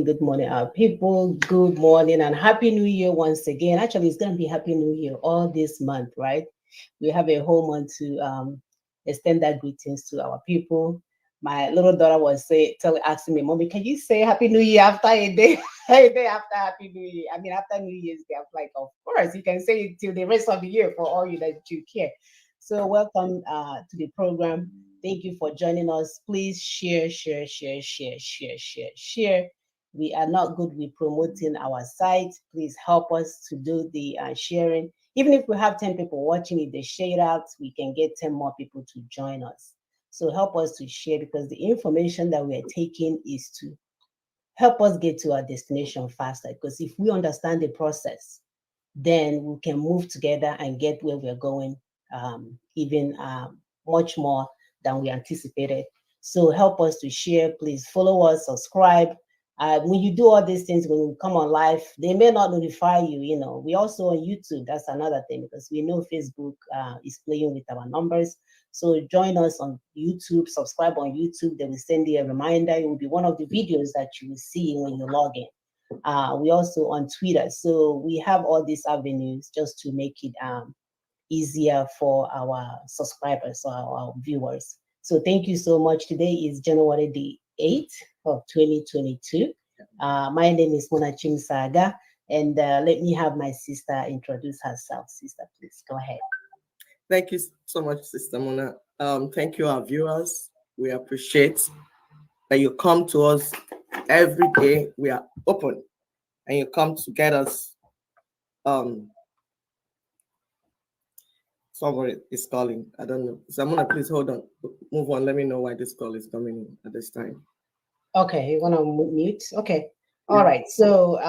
Good morning, our people. Good morning and Happy New Year once again. Actually, it's going to be Happy New Year all this month, right? We have a whole month to extend that greetings to our people. My little daughter was asking me, "Mommy, can you say Happy New Year after a day, a day after Happy New Year? I mean, after New Year's Day." I'm like, "Of course, you can say it till the rest of the year for all you that you care." So, welcome to the program. Thank you for joining us. Please share, share, share, share, share, share, share. We are not good with promoting our site. Please help us to do the sharing. Even if we have 10 people watching, if they share it out, we can get 10 more people to join us. So help us to share because the information that we are taking is to help us get to our destination faster. Because if we understand the process, then we can move together and get where we're going even much more than we anticipated. So help us to share. Please follow us, subscribe. When you do all these things, when we come on live, they may not notify you. You know, we also on YouTube. That's another thing because we know Facebook is playing with our numbers. So join us on YouTube, subscribe on YouTube. They will send you a reminder. It will be one of the videos that you will see when you log in. We also on Twitter. So we have all these avenues just to make it easier for our subscribers or our viewers. So thank you so much. Today is January the 8th of 2022. My name is Mona Saga, and let me have my sister introduce herself. Sister, please go ahead. Thank you so much, Sister Mona. Thank you, our viewers. We appreciate that you come to us every day. We are open, and you come to get us. Somebody is calling. I don't know. Samona, please hold on. Move on. Let me know why this call is coming in at this time. Okay, you want to mute? Okay. All right. So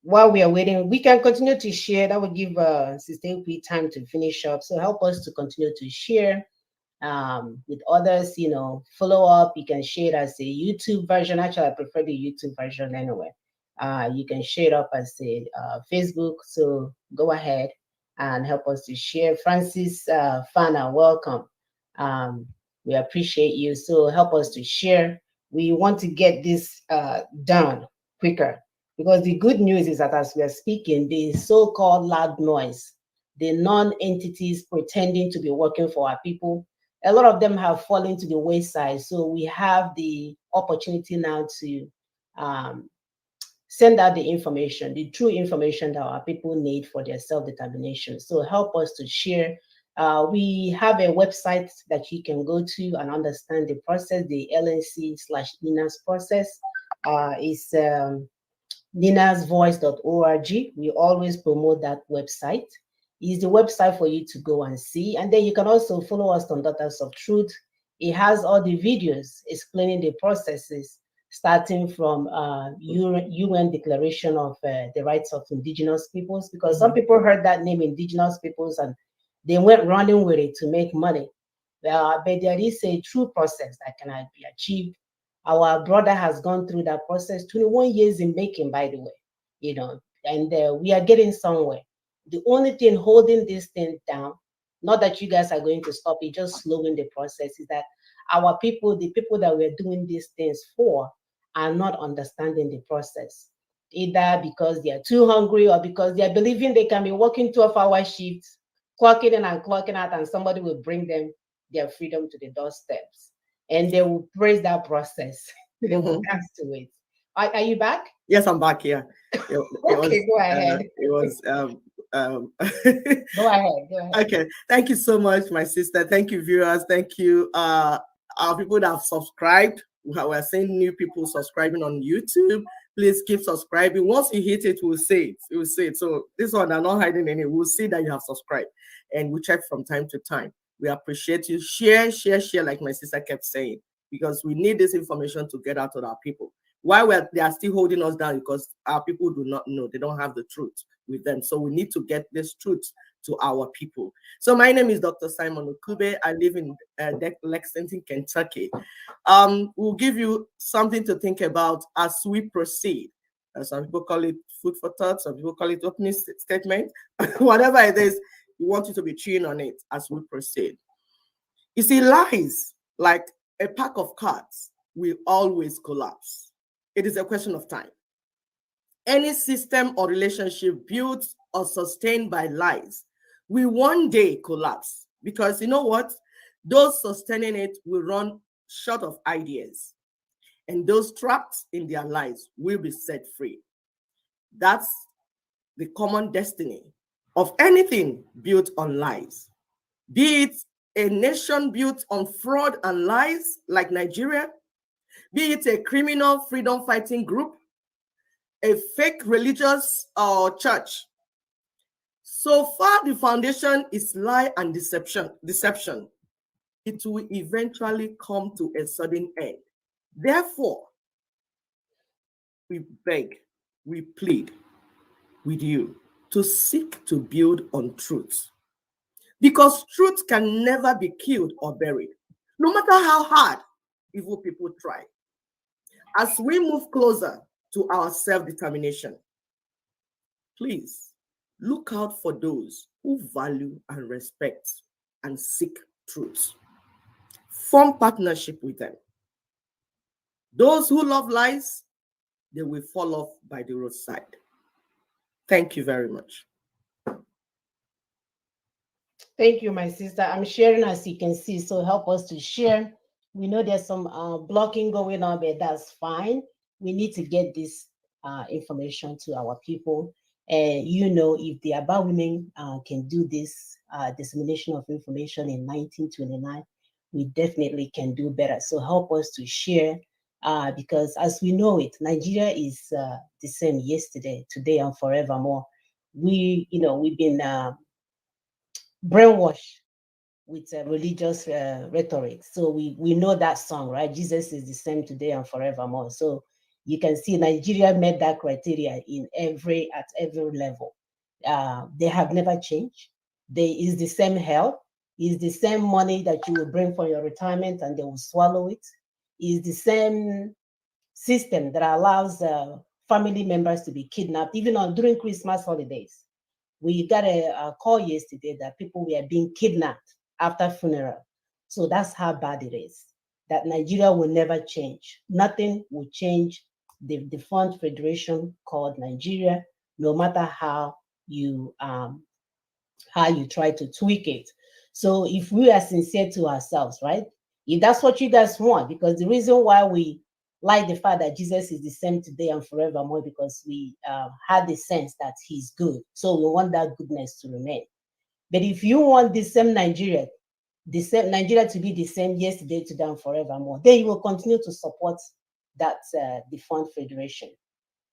while we are waiting, we can continue to share. That will give Sister P time to finish up. So help us to continue to share with others. You know, follow up. You can share it as a YouTube version. Actually, I prefer the YouTube version anyway. You can share it up as a Facebook. So go ahead and help us to share. Francis Fana, welcome. We appreciate you. So help us to share. We want to get this done quicker because the good news is that as we are speaking, the so-called loud noise, the non-entities pretending to be working for our people, a lot of them have fallen to the wayside. So we have the opportunity now to send out the information, the true information that our people need for their self-determination. So help us to share. We have a website that you can go to and understand the process, the LNC/NINAS process. It's ninasvoice.org. We always promote that website. It's the website for you to go and see. And then you can also follow us on Daughters of Truth. It has all the videos explaining the processes starting from UN Declaration of the Rights of Indigenous Peoples, because some people heard that name, Indigenous Peoples, and they went running with it to make money. But there is a true process that can be achieved. Our brother has gone through that process, 21 years in making, by the way, you know, and we are getting somewhere. The only thing holding this thing down, not that you guys are going to stop it, just slowing the process, is that our people, the people that we're doing these things for, are not understanding the process. either because they are too hungry or because they are believing they can be working 12-hour shifts, clocking in and clocking out, and somebody will bring them their freedom to the doorsteps. And they will praise that process. They will Mhm. dance to it. Are you back? Yes, I'm back here. It was Okay, go ahead. it was Go ahead. Go ahead. okay. Thank you so much, my sister. Thank you, viewers. Thank you, our people that have subscribed. We're seeing new people subscribing on YouTube. Please keep subscribing. Once you hit it, we'll say it. We'll say it. So this one, I'm not hiding any. We'll see that you have subscribed, and we check from time to time. We appreciate you. Share, share, share, like my sister kept saying, because we need this information to get out to our people. Why they are still holding us down, because our people do not know. They don't have the truth with them. So we need to get this truth to our people. So my name is Dr. Simon Okube. I live in Lexington, Kentucky. We'll give you something to think about as we proceed. Some people call it food for thought. Some people call it opening statement. Whatever it is, we want you to be chewing on it as we proceed. You see, lies, like a pack of cards, will always collapse. It is a question of time. Any system or relationship built or sustained by lies will one day collapse, because you know what? Those sustaining it will run short of ideas, and those trapped in their lies will be set free. That's the common destiny of anything built on lies, be it a nation built on fraud and lies like Nigeria, be it a criminal freedom fighting group, a fake religious or church. So far, the foundation is lie and deception. It will eventually come to a sudden end. Therefore, we beg, we plead with you to seek to build on truth, because truth can never be killed or buried, no matter how hard evil people try. As we move closer to our self-determination, please look out for those who value and respect and seek truth. Form partnership with them. Those who love lies, they will fall off by the roadside. Thank you very much. Thank you, my sister. I'm sharing as you can see, so help us to share. We know there's some blocking going on, but that's fine. We need to get this information to our people. And if the Aba women can do this dissemination of information in 1929, we definitely can do better. So help us to share, because as we know it, Nigeria is the same yesterday, today, and forevermore. We've been brainwashed with religious rhetoric. So we know that song, right? Jesus is the same today and forevermore. So you can see Nigeria met that criteria at every level. They have never changed. They is the same hell. Is the same money that you will bring for your retirement and they will swallow it. Is the same system that allows family members to be kidnapped even during Christmas holidays. We got a call yesterday that people were being kidnapped after funeral. So that's how bad it is. That Nigeria will never change. Nothing will change the defunct federation called Nigeria, no matter how you try to tweak it. So if we are sincere to ourselves, right? If that's what you guys want, because the reason why we like the fact that Jesus is the same today and forevermore, because we had the sense that he's good. So we want that goodness to remain. But if you want the same Nigeria to be the same yesterday, today, and forevermore, then you will continue to support that defunct federation.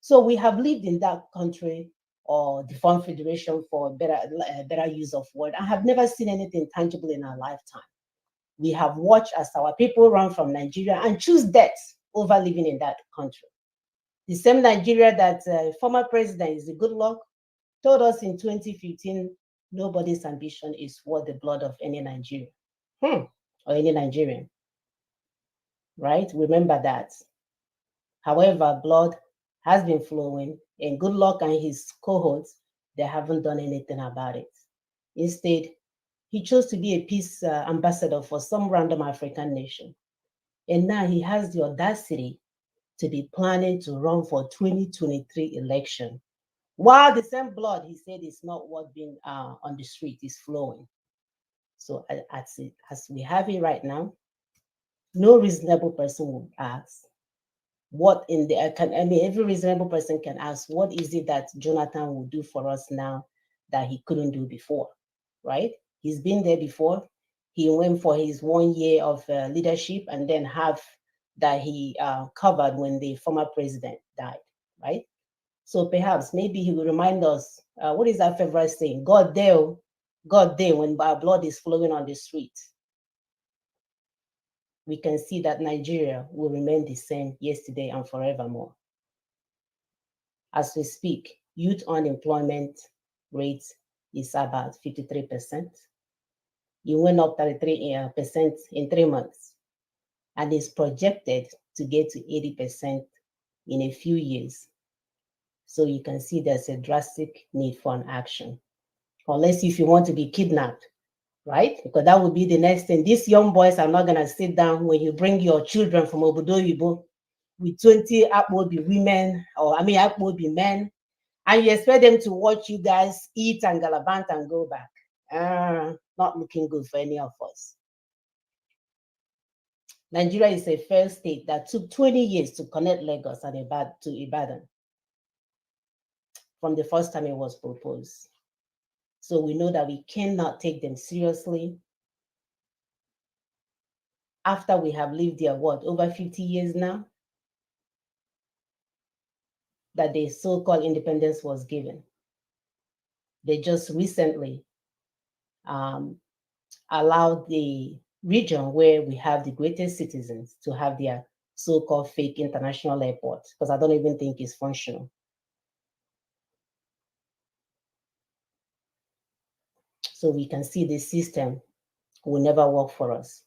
So we have lived in that country or defunct federation for better use of word. I have never seen anything tangible in our lifetime. We have watched as our people run from Nigeria and choose death over living in that country. The same Nigeria that former president is a good luck told us in 2015, nobody's ambition is worth the blood of any Nigerian or any Nigerian, right? Remember that. However, blood has been flowing, and good luck and his cohorts, they haven't done anything about it. Instead, he chose to be a peace ambassador for some random African nation. And now he has the audacity to be planning to run for 2023 election. While the same blood, he said, is not what being on the street is flowing. So as we have it right now, no reasonable person will ask what in the every reasonable person can ask, what is it that Jonathan will do for us now that he couldn't do before, right? He's been there before. He went for his 1 year of leadership, and then half that he covered when the former president died, right? So perhaps maybe he will remind us, what is our favorite saying? God there when our blood is flowing on the street. We can see that Nigeria will remain the same yesterday and forevermore. As we speak, youth unemployment rate is about 53%. It went up 33% in 3 months, and is projected to get to 80% in a few years. So you can see there's a drastic need for an action. Unless if you want to be kidnapped, right? Because that would be the next thing. These young boys are not going to sit down when you bring your children from Obodo Yibo with 20 Akmobi women, or Akmobi men, and you expect them to watch you guys eat and galabant and go back. Not looking good for any of us. Nigeria is a failed state that took 20 years to connect Lagos and to Ibadan from the first time it was proposed. So we know that we cannot take them seriously. After we have lived there, over 50 years now, that the so-called independence was given. They just recently allowed the region where we have the greatest citizens to have their so-called fake international airport, because I don't even think it's functional. So we can see this system will never work for us.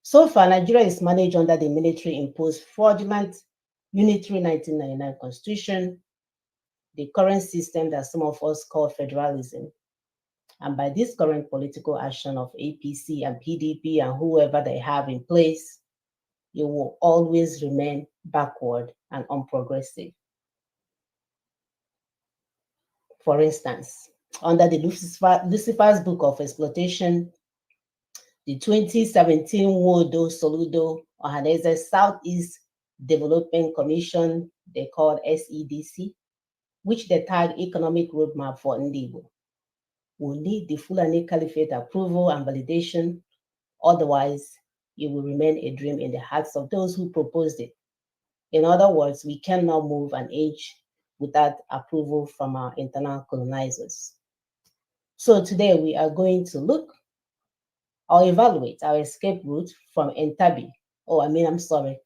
So far, Nigeria is managed under the military-imposed fraudulent unitary 1999 constitution, the current system that some of us call federalism. And by this current political action of APC and PDP and whoever they have in place, it will always remain backward and unprogressive. For instance, under the Lucifer's Book of Exploitation, the 2017 Wodo Soludo Ohanese Southeast Development Commission, they called SEDC, which they tag Economic Roadmap for Ndibo, will need the Fulani Caliphate approval and validation. Otherwise, it will remain a dream in the hearts of those who proposed it. In other words, we cannot move an inch without approval from our internal colonizers. So today we are going to look or evaluate our escape route from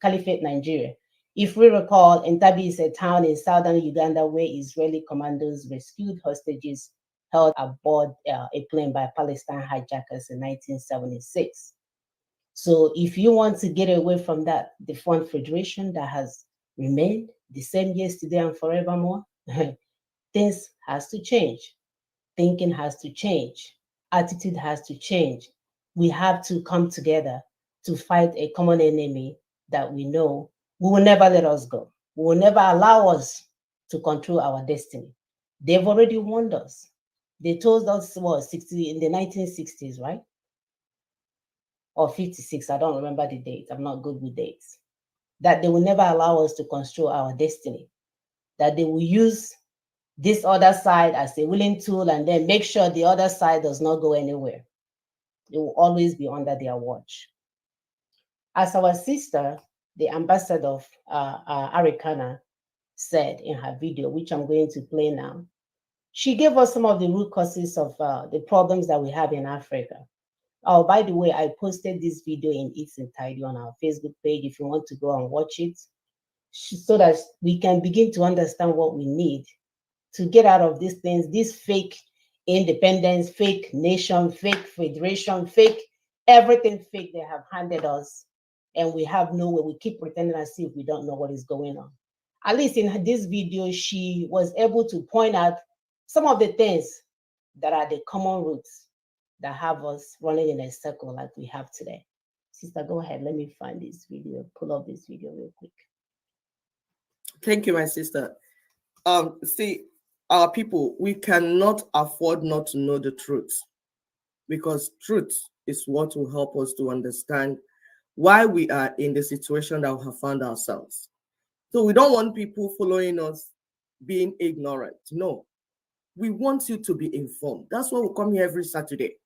Caliphate, Nigeria. If we recall, Entebbe is a town in southern Uganda where Israeli commandos rescued hostages held aboard a plane by Palestine hijackers in 1976. So if you want to get away from that, the Front Federation that has remained the same yesterday and forevermore, things has to change. Thinking has to change. Attitude has to change. We have to come together to fight a common enemy that we know will never let us go. Will never allow us to control our destiny. They've already warned us. They told us in the 1960s, right? Or 56, I don't remember the date. I'm not good with dates. That they will never allow us to control our destiny. That they will use this other side as a willing tool and then make sure the other side does not go anywhere. It will always be under their watch. As our sister, the ambassador of Arikana, said in her video, which I'm going to play now, she gave us some of the root causes of the problems that we have in Africa. Oh, by the way, I posted this video in its entirety on our Facebook page if you want to go and watch it, so that we can begin to understand what we need to get out of these things, this fake independence, fake nation, fake federation, fake everything fake they have handed us. And we have nowhere, we keep pretending as if we don't know what is going on. At least in this video, she was able to point out some of the things that are the common roots that have us running in a circle like we have today. Sister, go ahead. Let me find this video, pull up this video real quick. Thank you, my sister. See, our people, we cannot afford not to know the truth, because truth is what will help us to understand why we are in the situation that we have found ourselves. So we don't want people following us being ignorant. No, we want you to be informed. That's why we come here every Saturday,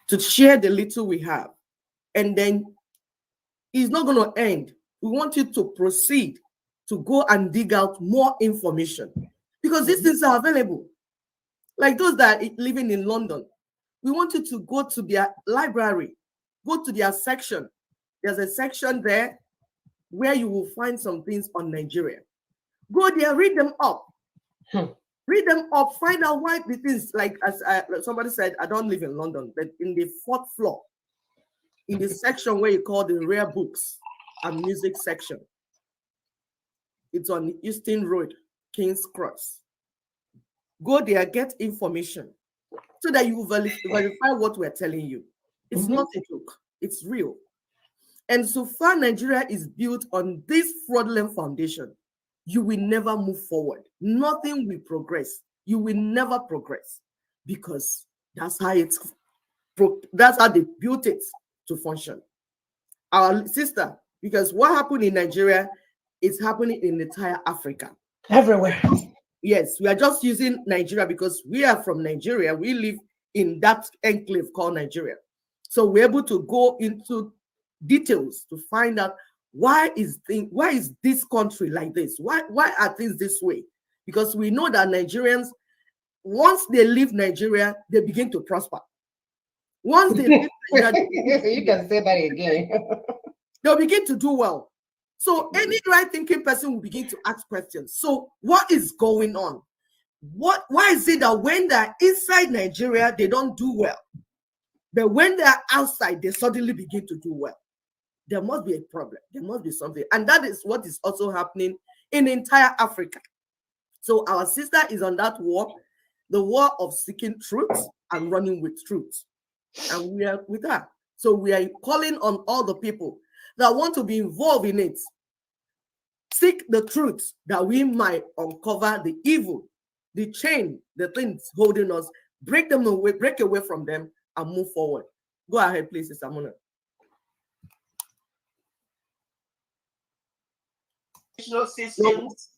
to share the little we have. And then it's not going to end. We want you to proceed to go and dig out more information, because these things are available. Like those that are living in London, we want you to go to their library, go to their section. There's a section there where you will find some things on Nigeria. Go there, read them up. Read them up, find out why the things, like as somebody said, I don't live in London, but in the 4th floor, in the section where you call the rare books and music section, it's on Euston Road, King's Cross. Go there, get information so that you verify what we're telling you. It's not a joke, it's real. And so far, Nigeria is built on this fraudulent foundation. You will never move forward. Nothing will progress. You will never progress, because that's how they built it to function. Our sister, because what happened in Nigeria is happening in entire Africa. Everywhere. Yes, we are just using Nigeria because we are from Nigeria. We live in that enclave called Nigeria. So we're able to go into details to find out why is this country like this? Why are things this way? Because we know that Nigerians, once they leave Nigeria, they begin to prosper. Once they leave Nigeria, you can say that again. they'll begin to do well. So any right-thinking person will begin to ask questions. So what is going on? Why is it that when they're inside Nigeria, they don't do well? But when they're outside, they suddenly begin to do well? There must be a problem. There must be something. And that is what is also happening in entire Africa. So our sister is on that war, the war of seeking truth and running with truth. And we are with her. So we are calling on all the people that want to be involved in it. Seek the truth that we might uncover the evil, the chain, the things holding us, break them away, break away from them, and move forward. Go ahead, please, Sister Mona. Systems,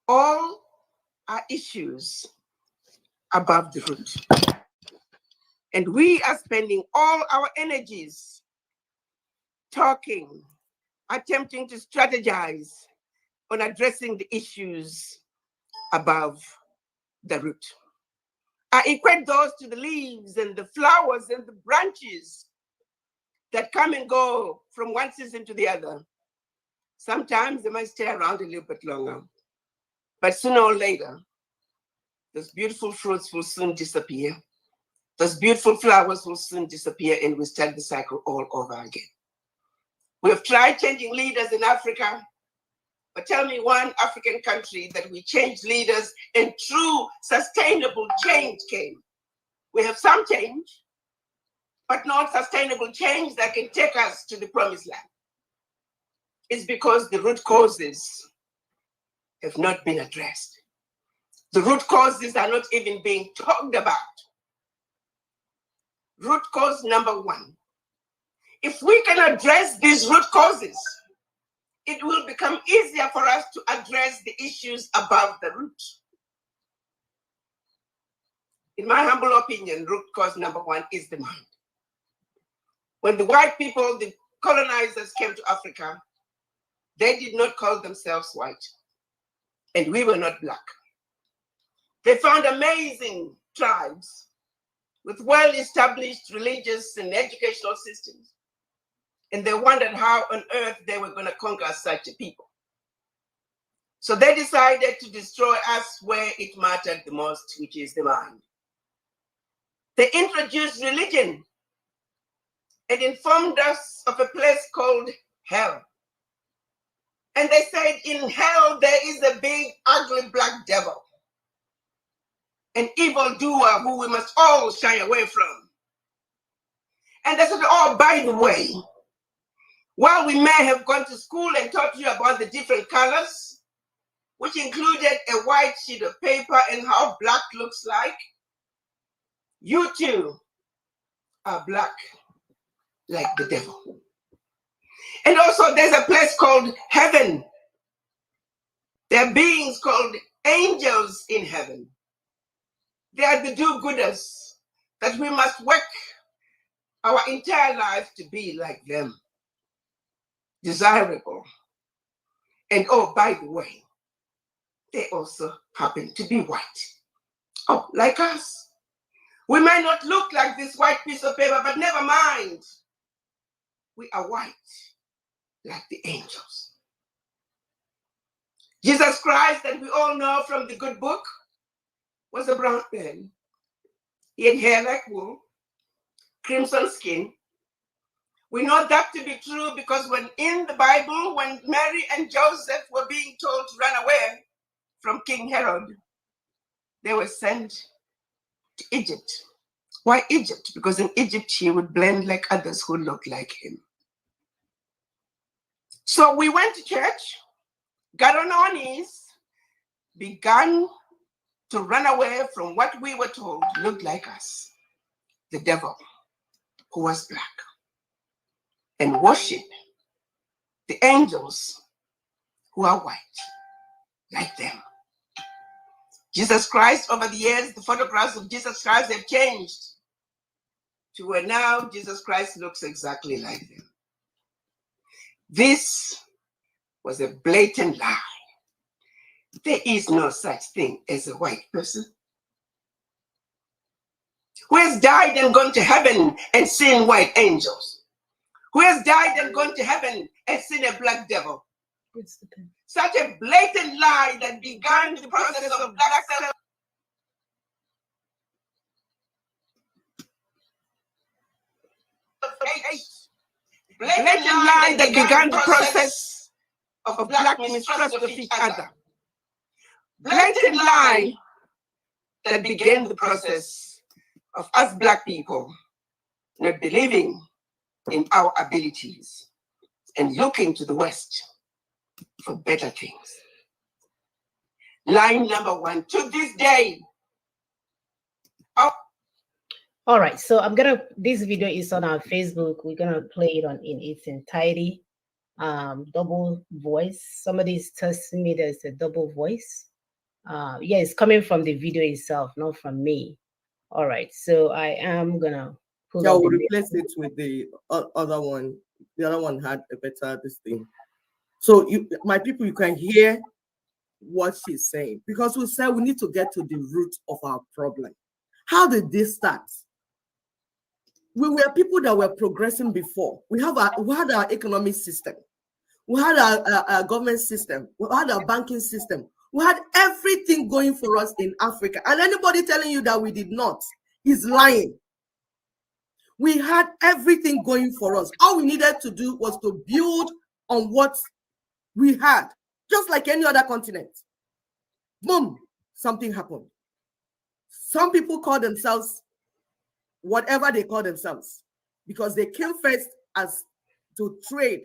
all are issues above the root. And we are spending all our energies talking, attempting to strategize on addressing the issues above the root. I equate those to the leaves and the flowers and the branches that come and go from one season to the other. Sometimes they might stay around a little bit longer, but sooner or later, those beautiful fruits will soon disappear. Those beautiful flowers will soon disappear, and we start the cycle all over again. We have tried changing leaders in Africa, but tell me one African country that we changed leaders and true sustainable change came. We have some change, but not sustainable change that can take us to the promised land. It's because the root causes have not been addressed. The root causes are not even being talked about. Root cause number one. If we can address these root causes, it will become easier for us to address the issues above the root. In my humble opinion, root cause number one is the mind. When the white people, the colonizers, came to Africa, they did not call themselves white, and we were not black. They found amazing tribes with well-established religious and educational systems, and they wondered how on earth they were going to conquer such a people. So they decided to destroy us where it mattered the most, which is the mind. They introduced religion and informed us of a place called hell. And they said in hell there is a big, ugly black devil, an evildoer who we must all shy away from. And they said, oh, by the way, While we may have gone to school and taught you about the different colors, which included a white sheet of paper and how black looks like, you too are black like the devil. And also there's a place called heaven. There are beings called angels in heaven. They are the do-gooders that we must work our entire life to be like them. Desirable. And oh, by the way, they also happen to be white. Oh, like us. We might not look like this white piece of paper, but never mind. We are white, like the angels. Jesus Christ, that we all know from the good book, was a brown man. He had hair like wool, crimson skin. We know that to be true because when in the Bible, when Mary and Joseph were being told to run away from King Herod, they were sent to Egypt. Why Egypt? Because in Egypt, he would blend like others who looked like him. So we went to church, got on our knees, began to run away from what we were told looked like us, the devil, who was black, and worship the angels who are white, like them. Jesus Christ, over the years, the photographs of Jesus Christ have changed to where now Jesus Christ looks exactly like them. This was a blatant lie. There is no such thing as a white person who has died and gone to heaven and seen white angels, who has died and gone to heaven and seen a black devil. Such a blatant lie that began the process of black self. Blatant lie that began the process of black mistrust of each other. Blatant lie that began the process of us black people not believing in our abilities and looking to the West for better things. Line number one, to this day. All right, so this video is on our Facebook. We're gonna play it in its entirety. Double voice. Somebody's testing me there's a double voice. Yeah, it's coming from the video itself, not from me. All right, so I am gonna pull Yeah, up we'll the replace it with the other one. The other one had a better this thing. So my people, you can hear what she's saying, because we said we need to get to the root of our problem. How did this start? We were people that were progressing before. We had our economic system. We had our government system. We had our banking system. We had everything going for us in Africa. And anybody telling you that we did not is lying. We had everything going for us. All we needed to do was to build on what we had, just like any other continent. Boom, something happened. Some people call themselves whatever they call themselves because they came first as to trade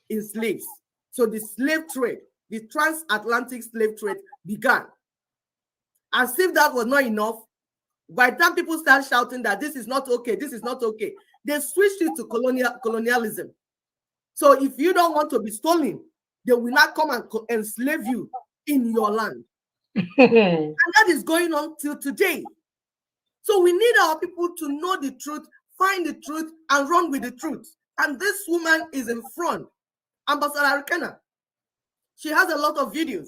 in slaves. So the slave trade, the transatlantic slave trade began. As if that was not enough, by the time people start shouting that this is not okay, this is not okay, they switched it to colonialism. So if you don't want to be stolen, they will not come and enslave you in your land. And that is going on till today. So we need our people to know the truth, find the truth, and run with the truth. And this woman is in front, Ambassador Arikana. She has a lot of videos.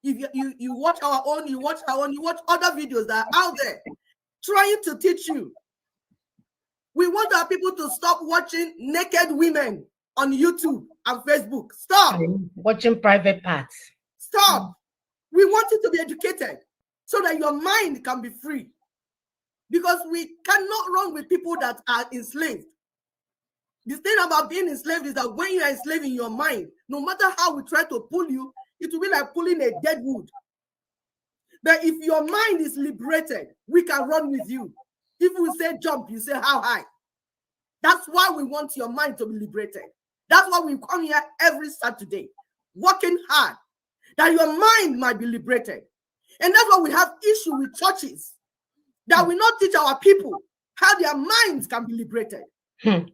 If you watch our own, you watch other videos that are out there trying to teach you. We want our people to stop watching naked women on YouTube and Facebook. Stop. Watching private parts. Stop. We want you to be educated so that your mind can be free. Because we cannot run with people that are enslaved. The thing about being enslaved is that when you are enslaved in your mind, no matter how we try to pull you, it will be like pulling a dead wood. But if your mind is liberated, we can run with you. If we say jump, you say how high. That's why we want your mind to be liberated. That's why we come here every Saturday, working hard, that your mind might be liberated. And that's why we have issue with churches, that we not teach our people how their minds can be liberated. Rather,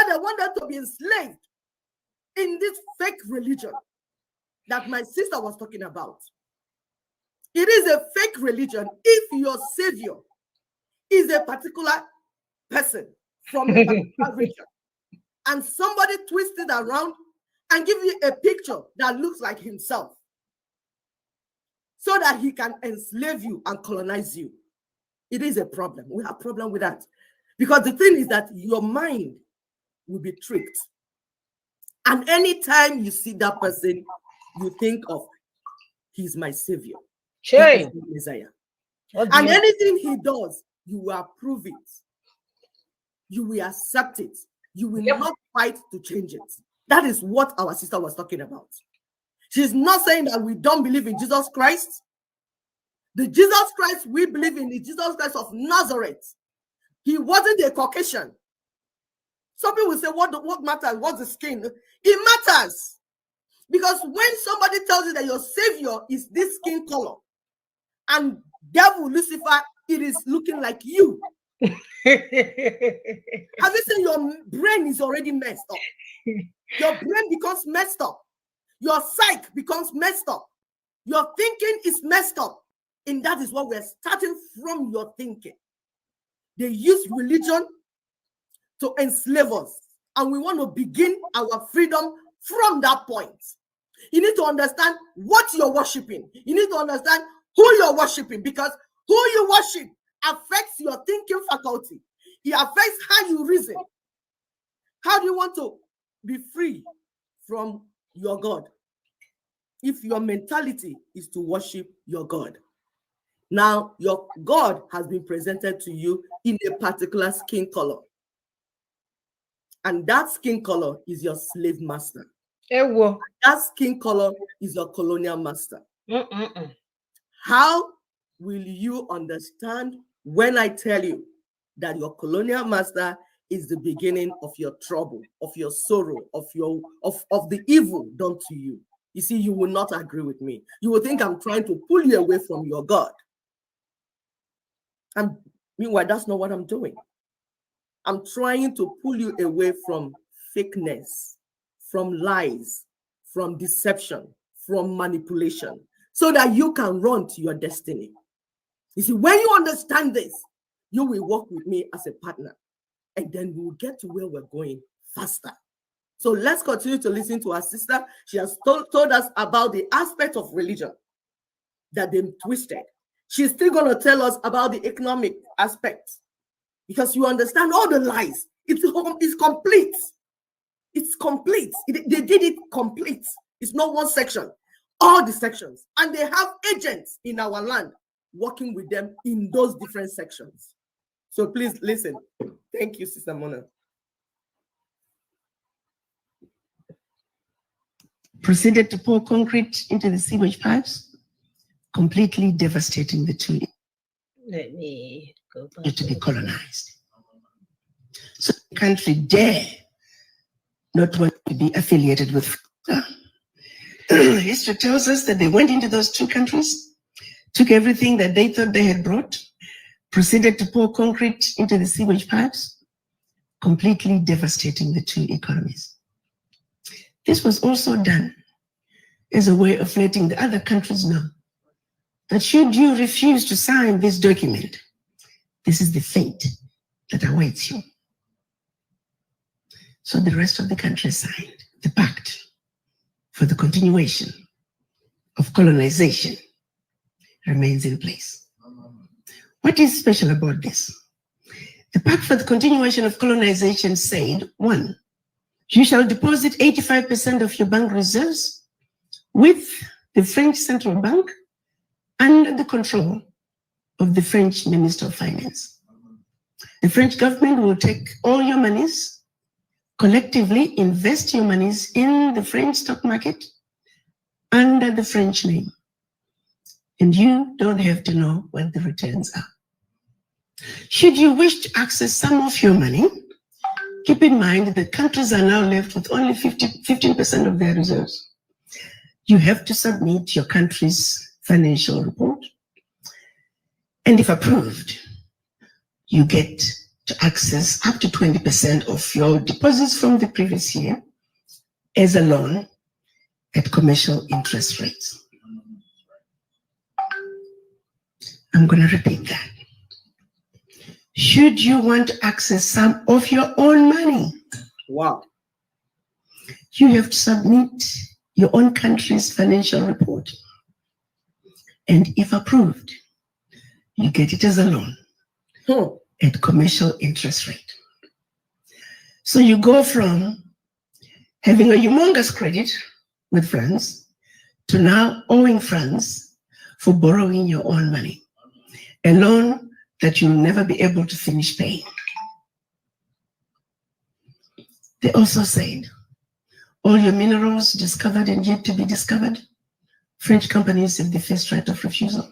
they want them to be enslaved in this fake religion that my sister was talking about. It is a fake religion if your savior is a particular person from a particular region, and somebody twists it around and give you a picture that looks like himself, so that he can enslave you and colonize you. It is a problem. We have a problem with that. Because the thing is that your mind will be tricked. And anytime you see that person, you think of, he's my savior. Sure. He is the Messiah. And anything he does, you will approve it. You will accept it. You will not fight to change it. That is what our sister was talking about. She's not saying that we don't believe in Jesus Christ. The Jesus Christ we believe in is Jesus Christ of Nazareth. He wasn't a Caucasian. Some people will say, what matters? What's the skin? It matters. Because when somebody tells you that your savior is this skin color, and devil Lucifer, it is looking like you. Have you seen your brain is already messed up? Your brain becomes messed up. Your psyche becomes messed up. Your thinking is messed up. And that is what we're starting from, your thinking. They use religion to enslave us. And we want to begin our freedom from that point. You need to understand what you're worshiping. You need to understand who you're worshiping, because who you worship affects your thinking faculty. It affects how you reason. How do you want to be free from your God if your mentality is to worship your God? Now, your God has been presented to you in a particular skin color. And that skin color is your slave master. That skin color is your colonial master. How will you understand when I tell you that your colonial master is the beginning of your trouble, of your sorrow, of the evil done to you? You see, you will not agree with me. You will think I'm trying to pull you away from your God. And meanwhile, that's not what I'm doing. I'm trying to pull you away from fakeness, from lies, from deception, from manipulation, so that you can run to your destiny. You see, when you understand this, you will work with me as a partner, and then we'll get to where we're going faster. So let's continue to listen to our sister. She has told us about the aspect of religion that they twisted. She's still going to tell us about the economic aspect, because you understand all the lies. It's complete. It's complete. They did it complete. It's not one section, all the sections. And they have agents in our land working with them in those different sections. So please listen. Thank you, Sister Mona. Proceeded to pour concrete into the sewage pipes, completely devastating the two. Let me go back to be colonized. So the country dare not want to be affiliated with. History tells us that they went into those two countries, took everything that they thought they had brought, proceeded to pour concrete into the sewage pipes, completely devastating the two economies. This was also done as a way of letting the other countries know that should you refuse to sign this document, this is the fate that awaits you. So the rest of the countries signed the pact for the continuation of colonization remains in place. What is special about this? The pact for the continuation of colonization said, 1, you shall deposit 85% of your bank reserves with the French Central Bank under the control of the French Minister of Finance. The French government will take all your monies, collectively invest your monies in the French stock market under the French name. And you don't have to know what the returns are. Should you wish to access some of your money, keep in mind that countries are now left with only 15% of their reserves. You have to submit your country's financial report. And if approved, you get to access up to 20% of your deposits from the previous year as a loan at commercial interest rates. I'm going to repeat that. Should you want to access some of your own money, Wow. you have to submit your own country's financial report. And if approved, you get it as a loan at commercial interest rate. So you go from having a humongous credit with France to now owing France for borrowing your own money, a loan that you'll never be able to finish paying. They also said, all your minerals discovered and yet to be discovered, French companies have the first right of refusal.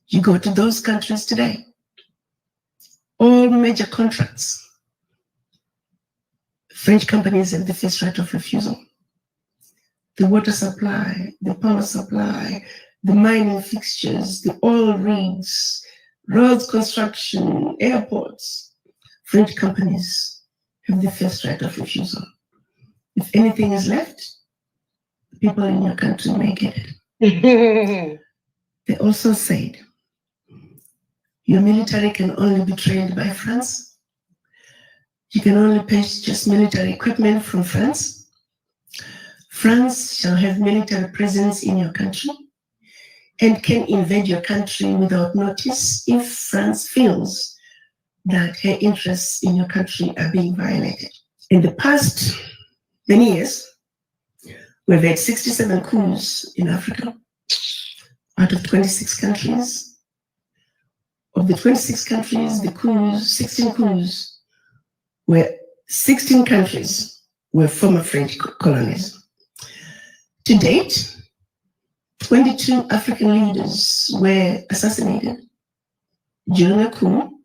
You go to those countries today, all major contracts, French companies have the first right of refusal. The water supply, the power supply, the mining fixtures, the oil rigs, roads construction, airports, French companies have the first right of refusal. If anything is left, the people in your country may get it. They also said, your military can only be trained by France. You can only purchase military equipment from France. France shall have military presence in your country and can invade your country without notice if France feels that her interests in your country are being violated. In the past many years, we've had 67 coups in Africa out of 26 countries. Of the 26 countries, the coups, 16 coups, were 16 countries were former French colonies. To date, 22 African leaders were assassinated during a coup,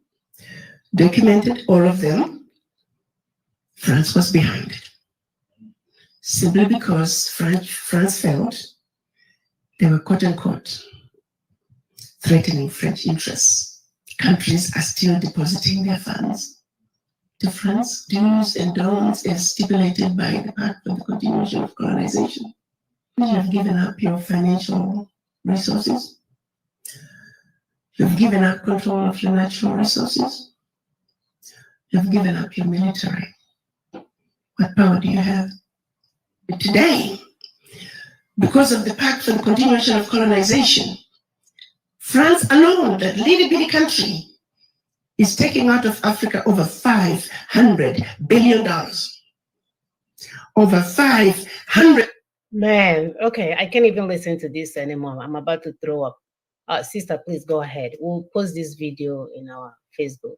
documented all of them. France was behind it. Simply because France felt they were quote unquote threatening French interests. Countries are still depositing their funds to France, do's and don'ts as stipulated by the Pact for the Continuation of Colonization. You have given up your financial resources. You've given up control of your natural resources. You've given up your military. What power do you have? Today, because of the Pact for the Continuation of Colonization, France alone, that little bitty country, is taking out of Africa over $500 billion. Over 500. Man, okay, I can't even listen to this anymore. I'm about to throw up. Sister, please go ahead. We'll post this video in our Facebook.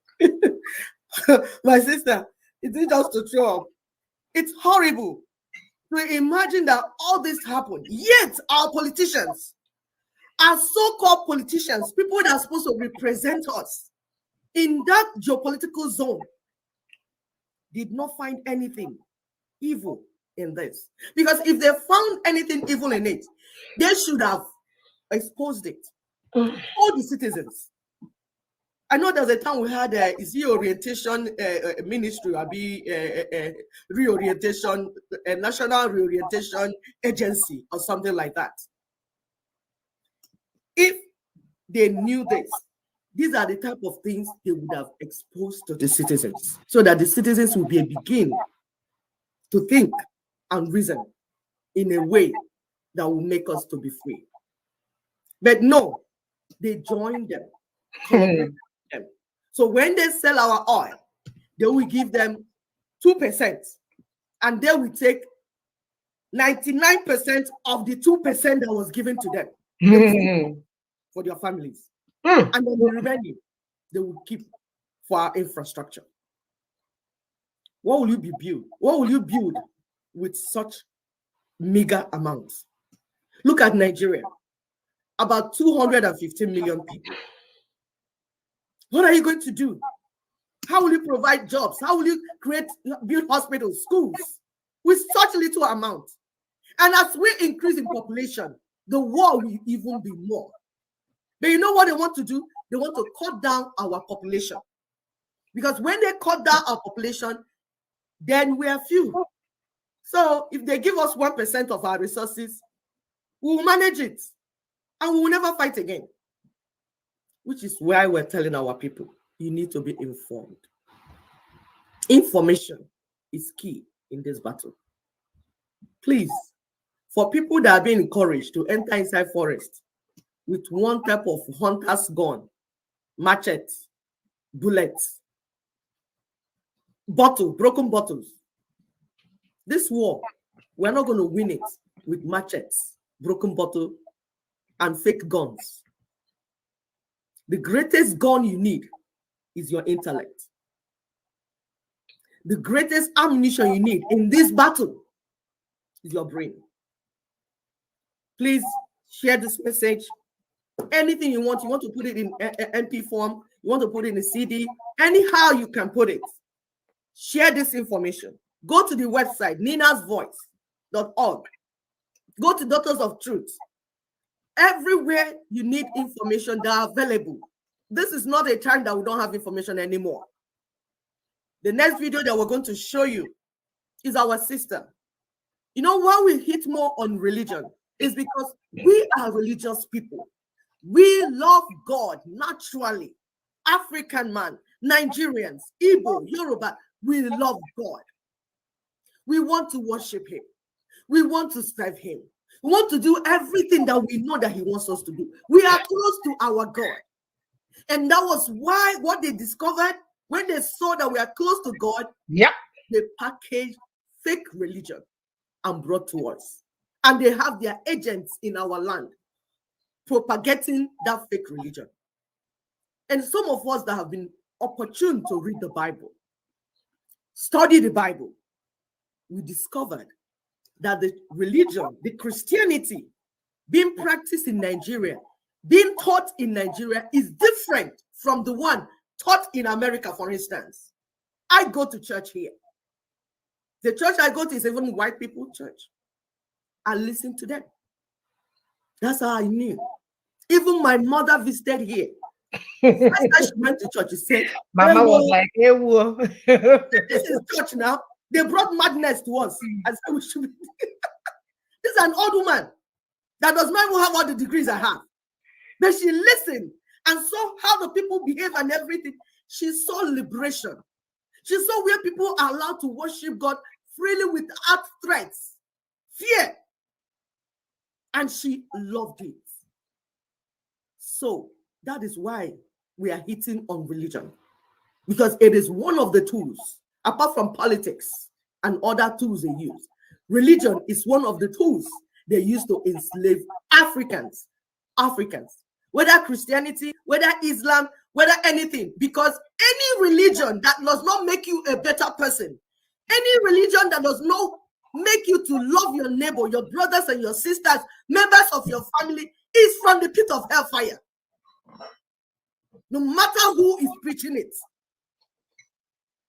My sister, it's not just to throw up. It's horrible to imagine that all this happened. Yet our politicians, our so-called politicians, people that are supposed to represent us in that geopolitical zone, did not find anything evil in this. Because if they found anything evil in it, they should have exposed it. All the citizens. I know there's a time we had a orientation ministry, or reorientation, a national reorientation agency, or something like that. If they knew this, these are the type of things they would have exposed to the citizens, so that the citizens will begin to think and reason in a way that will make us to be free. But no, they join them, collaborate with them. So when they sell our oil, they will give them 2%, and they will take 99% of the 2% that was given to them for their families. And then the revenue they will keep for our infrastructure. What will you be build? What will you build with such meager amounts? Look at Nigeria, about 250 million people. What are you going to do? How will you provide jobs? How will you build hospitals, schools with such little amount? And as we increase in population, the war will even be more. But you know what they want to do? They want to cut down our population. Because when they cut down our population, then we are few. So if they give us 1% of our resources, we will manage it. And we will never fight again. Which is why we're telling our people, you need to be informed. Information is key in this battle. Please, for people that are being encouraged to enter inside forest with one type of hunter's gun, machete, bullets, broken bottles. This war, we're not going to win it with machetes, broken bottle, and fake guns. The greatest gun you need is your intellect. The greatest ammunition you need in this battle is your brain. Please share this message. Anything you want to put it in MP form, you want to put it in a CD, anyhow you can put it. Share this information. Go to the website, ninasvoice.org. Go to Daughters of Truth. Everywhere you need information, they are available. This is not a time that we don't have information anymore. The next video that we're going to show you is our sister. You know why we hit more on religion? Is because we are religious people. We love God naturally. African man, Nigerians, Igbo, Yoruba, we love God. We want to worship him. We want to serve him. We want to do everything that we know that he wants us to do. We are close to our God. And that was why what they discovered when they saw that we are close to God, they packaged fake religion and brought to us. And they have their agents in our land propagating that fake religion. And some of us that have been opportune to read the Bible, study the Bible, we discovered that the religion, the Christianity being practiced in Nigeria, being taught in Nigeria is different from the one taught in America, for instance. I go to church here. The church I go to is even white people church. I listen to them. That's how I knew. Even my mother visited here. First time she went to church, she said, Mama was like, hey, whoa. this is church now. They brought madness to us. I said, we should be. This is an old woman that does not even have all the degrees I have. But she listened and saw how the people behave and everything. She saw liberation. She saw where people are allowed to worship God freely without threats, fear. And she loved it. So that is why we are hitting on religion. Because it is one of the tools, apart from politics and other tools they use. Religion is one of the tools they use to enslave Africans. Whether Christianity, whether Islam, whether anything. Because any religion that does not make you a better person, any religion that does not make you to love your neighbor, your brothers and your sisters, members of your family, is from the pit of hellfire. No matter who is preaching it.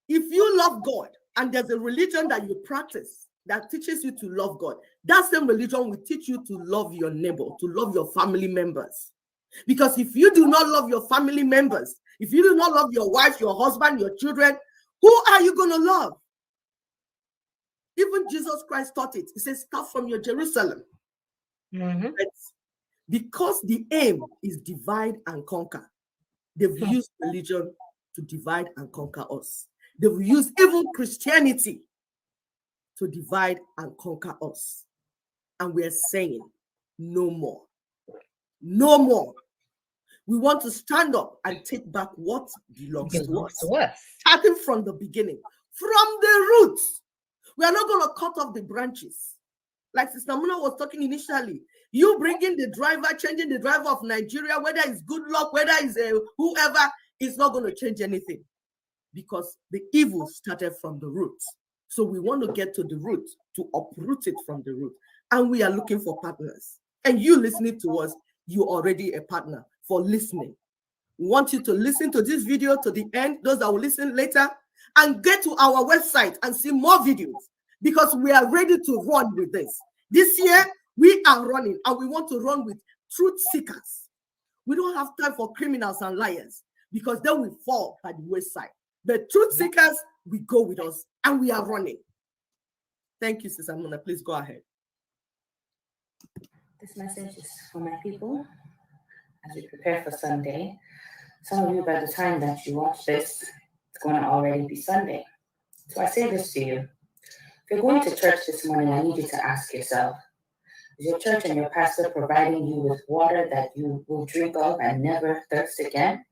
If you love God and there's a religion that you practice that teaches you to love God, that same religion will teach you to love your neighbor, to love your family members. Because if you do not love your family members, if you do not love your wife, your husband, your children, who are you going to love? Even Jesus Christ taught it. He says, start from your Jerusalem. Mm-hmm. Because the aim is divide and conquer. They've used religion to divide and conquer us. They've used even Christianity to divide and conquer us. And we're saying, no more. No more. We want to stand up and take back what belongs to us. Starting from the beginning, from the roots. We are not going to cut off the branches. Like Sister Muna was talking initially. You bringing the driver, changing the driver of Nigeria, whether it's good luck, whether it's whoever, it's not going to change anything. Because the evil started from the roots. So we want to get to the root, to uproot it from the root. And we are looking for partners. And you listening to us, you're already a partner for listening. We want you to listen to this video to the end, those that will listen later, and get to our website and see more videos, because we are ready to run with this. This year, we are running, and we want to run with truth seekers. We don't have time for criminals and liars, because they will fall by the wayside. The truth seekers will go with us, and we are running. Thank you, Sister Mona. Please go ahead. This message is for my people as we prepare for Sunday. Some of you, by the time that you watch this, it's going to already be Sunday. So I say this to you. If you're going to church this morning, I need you to ask yourself, is your church and your pastor providing you with water that you will drink of and never thirst again?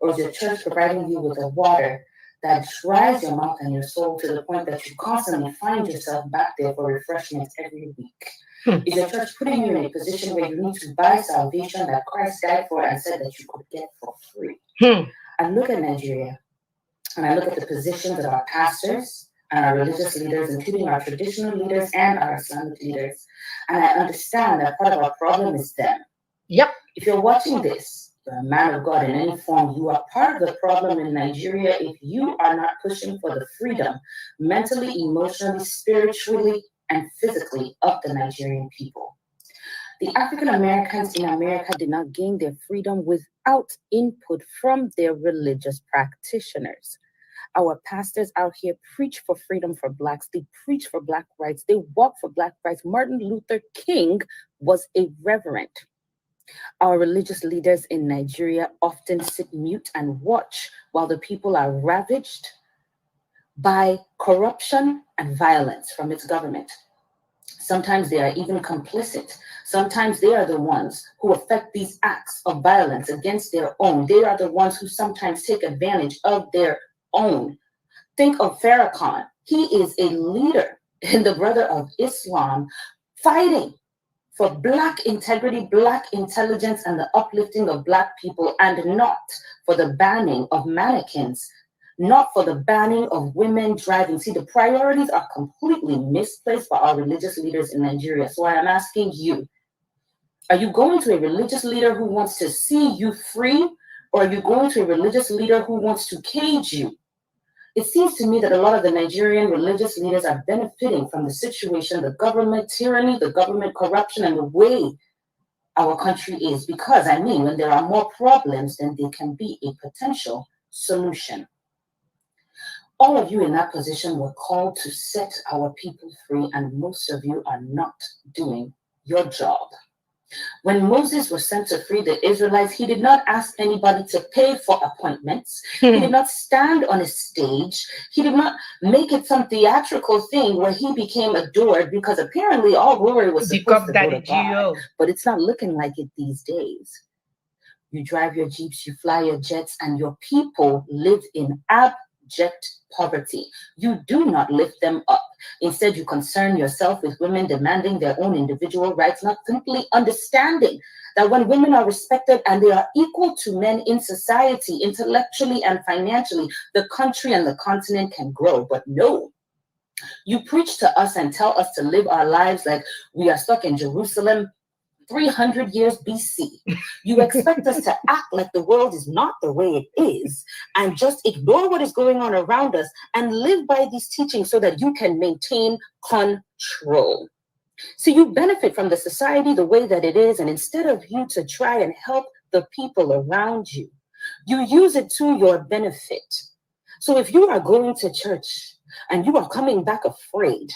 Or is your church providing you with a water that dries your mouth and your soul to the point that you constantly find yourself back there for refreshment every week? Is your church putting you in a position where you need to buy salvation that Christ died for and said that you could get for free? I look at Nigeria, and I look at the positions of our pastors and our religious leaders, including our traditional leaders and our Islamic leaders, and I understand that part of our problem is them. Yep. If you're watching this, you're a man of God in any form, you are part of the problem in Nigeria if you are not pushing for the freedom, mentally, emotionally, spiritually, and physically of the Nigerian people. The African Americans in America did not gain their freedom without input from their religious practitioners. Our pastors out here preach for freedom for Blacks. They preach for Black rights. They walk for Black rights. Martin Luther King was a reverend. Our religious leaders in Nigeria often sit mute and watch while the people are ravaged by corruption and violence from its government. Sometimes they are even complicit. Sometimes they are the ones who effect these acts of violence against their own. They are the ones who sometimes take advantage of their own. Think of Farrakhan. He is a leader in the Brother of Islam, fighting for Black integrity, Black intelligence, and the uplifting of Black people, and not for the banning of mannequins, not for the banning of women driving. See, the priorities are completely misplaced by our religious leaders in Nigeria. So I am asking you, are you going to a religious leader who wants to see you free, or are you going to a religious leader who wants to cage you? It seems to me that a lot of the Nigerian religious leaders are benefiting from the situation, the government tyranny, the government corruption, and the way our country is. Because, I mean, when there are more problems, then there can be a potential solution. All of you in that position were called to set our people free, and most of you are not doing your job. When Moses was sent to free the Israelites, he did not ask anybody to pay for appointments. He did not stand on a stage. He did not make it some theatrical thing where he became adored, because apparently all glory was supposed to go to God. But it's not looking like it these days. You drive your Jeeps, you fly your jets, and your people live in abject poverty. You do not lift them up. Instead, you concern yourself with women demanding their own individual rights, not simply understanding that when women are respected and they are equal to men in society, intellectually and financially, the country and the continent can grow. But no, you preach to us and tell us to live our lives like we are stuck in Jerusalem 300 years BC. You expect us to act like the world is not the way it is and just ignore what is going on around us and live by these teachings so that you can maintain control. So you benefit from the society the way that it is, and instead of you to try and help the people around you, you use it to your benefit. So if you are going to church and you are coming back afraid,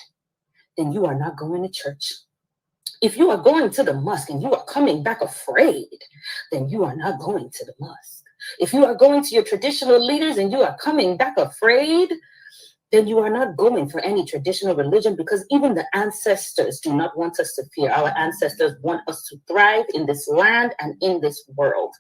then you are not going to church. If you are going to the mosque and you are coming back afraid, then you are not going to the mosque. If you are going to your traditional leaders and you are coming back afraid, then you are not going for any traditional religion, because even the ancestors do not want us to fear. Our ancestors want us to thrive in this land and in this world.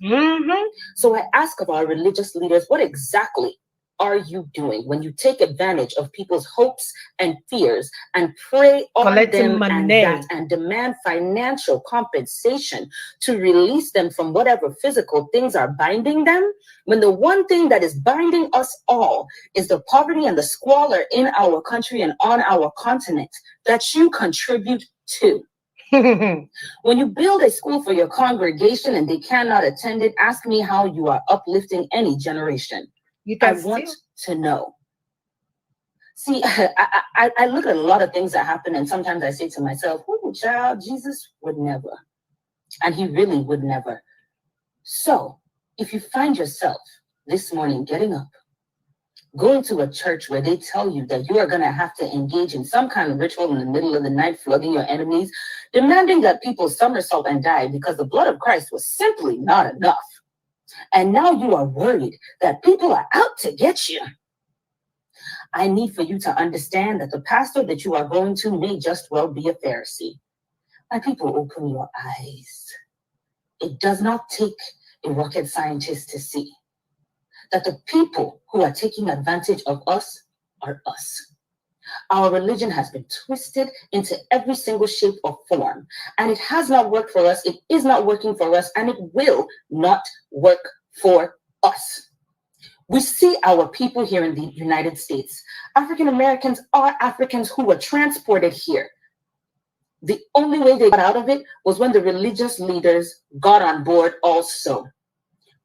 So I ask of our religious leaders, what exactly are you doing when you take advantage of people's hopes and fears and prey on them and demand financial compensation to release them from whatever physical things are binding them, when the one thing that is binding us all is the poverty and the squalor in our country and on our continent that you contribute to? When you build a school for your congregation and they cannot attend it, ask me how you are uplifting any generation. You I can want still. to know. See, I look at a lot of things that happen, and sometimes I say to myself, oh, child, Jesus would never. And he really would never. So, if you find yourself this morning getting up, going to a church where they tell you that you are going to have to engage in some kind of ritual in the middle of the night, flogging your enemies, demanding that people somersault and die because the blood of Christ was simply not enough. And now you are worried that people are out to get you. I need for you to understand that the pastor that you are going to may just well be a Pharisee. My people, open your eyes. It does not take a rocket scientist to see that the people who are taking advantage of us are us. Our religion has been twisted into every single shape or form, and it has not worked for us. It is not working for us, and it will not work for us. We see our people here in the United States. African Americans are Africans who were transported here. The only way they got out of it was when the religious leaders got on board also.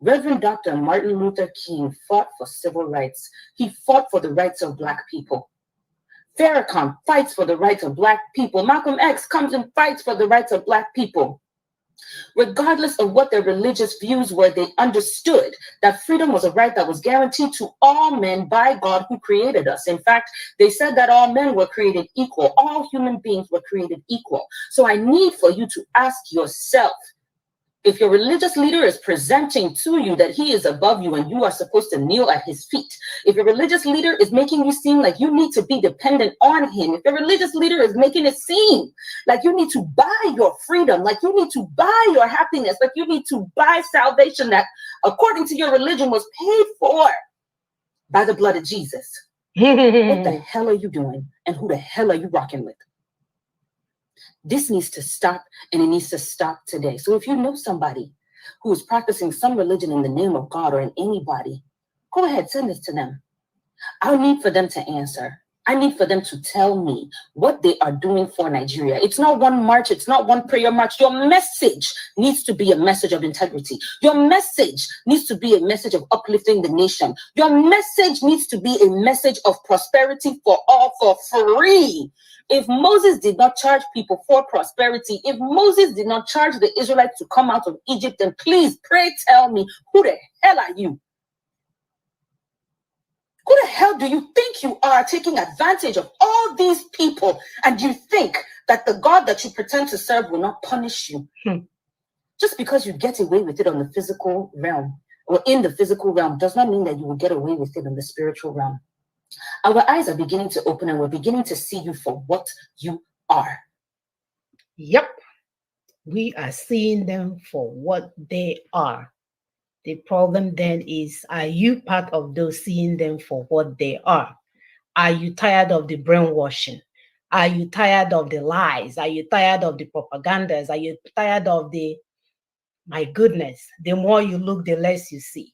Reverend Dr. Martin Luther King fought for civil rights. He fought for the rights of Black people. Farrakhan fights for the rights of Black people. Malcolm X comes and fights for the rights of Black people. Regardless of what their religious views were, they understood that freedom was a right that was guaranteed to all men by God who created us. In fact, they said that all men were created equal. All human beings were created equal. So I need for you to ask yourself, if your religious leader is presenting to you that he is above you and you are supposed to kneel at his feet, if your religious leader is making you seem like you need to be dependent on him, if your religious leader is making it seem like you need to buy your freedom, like you need to buy your happiness, like you need to buy salvation that, according to your religion, was paid for by the blood of Jesus, what the hell are you doing? And who the hell are you rocking with? This needs to stop, and it needs to stop today. So if you know somebody who is practicing some religion in the name of God or in anybody, go ahead, send this to them. I need for them to answer. I need for them to tell me what they are doing for Nigeria. It's not one march. It's not one prayer march. Your message needs to be a message of integrity. Your message needs to be a message of uplifting the nation. Your message needs to be a message of prosperity for all for free. If Moses did not charge people for prosperity, if Moses did not charge the Israelites to come out of Egypt, then please, pray tell me, who the hell are you? Who the hell do you think you are, taking advantage of all these people, and you think that the God that you pretend to serve will not punish you? Just because you get away with it on the physical realm or in the physical realm does not mean that you will get away with it in the spiritual realm. Our eyes are beginning to open and we're beginning to see you for what you are. Yep. We are seeing them for what they are. The problem then is, are you part of those seeing them for what they are? Are you tired of the brainwashing? Are you tired of the lies? Are you tired of the propagandas? Are you tired of the, my goodness, the more you look, the less you see?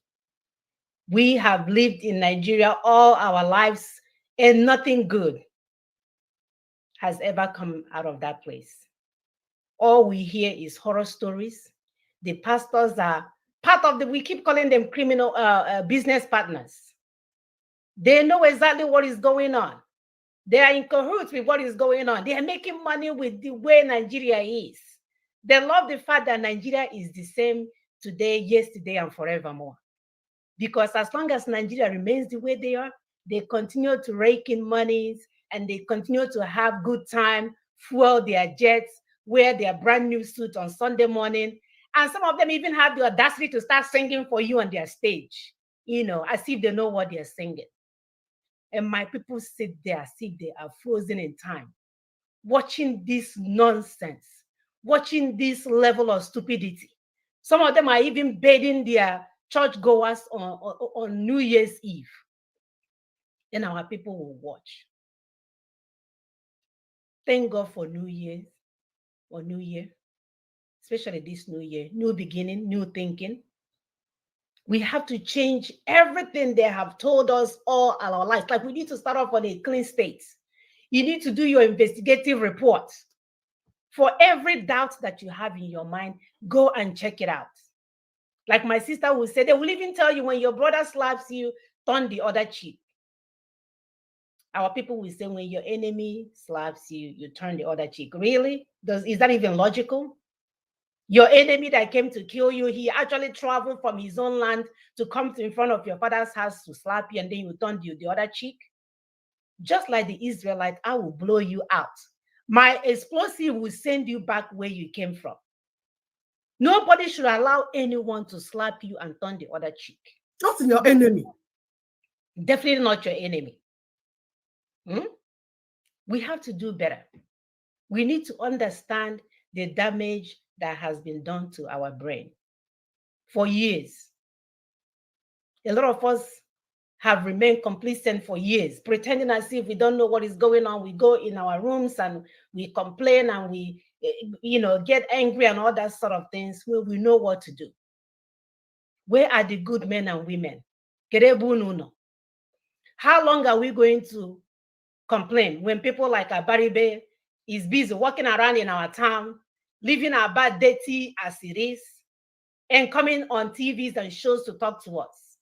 We have lived in Nigeria all our lives and nothing good has ever come out of that place. All we hear is horror stories. The pastors are part of the, we keep calling them criminal business partners. They know exactly what is going on. They are in cahoots with what is going on. They are making money with the way Nigeria is. They love the fact that Nigeria is the same today, yesterday, and forevermore. Because as long as Nigeria remains the way they are, they continue to rake in monies and they continue to have good time, fuel their jets, wear their brand new suits on Sunday morning. And some of them even have the audacity to start singing for you on their stage, you know, as if they know what they're singing. And my people sit there as if they are frozen in time, watching this nonsense, watching this level of stupidity. Some of them are even bathing their churchgoers on New Year's Eve. Then our people will watch. Thank God for New Year's or New Year, especially this New Year, new beginning, new thinking. We have to change everything they have told us all our lives. Like, we need to start off on a clean state. You need to do your investigative report. For every doubt that you have in your mind, go and check it out. Like my sister will say, they will even tell you when your brother slaps you, turn the other cheek. Our people will say when your enemy slaps you, you turn the other cheek. Really? Is that even logical? Your enemy that came to kill you, he actually traveled from his own land to come to in front of your father's house to slap you, and then you turn the other cheek. Just like the Israelite, I will blow you out. My explosive will send you back where you came from. Nobody should allow anyone to slap you and turn the other cheek. Not your enemy. Definitely not your enemy. We have to do better. We need to understand the damage that has been done to our brain for years. A lot of us have remained complacent for years, pretending as if we don't know what is going on. We go in our rooms and we complain and we, get angry and all that sort of things where we know what to do. Where are the good men and women? How long are we going to complain when people like Abaribe is busy walking around in our town, living our bad dirty as it is, and coming on TVs and shows to talk to us?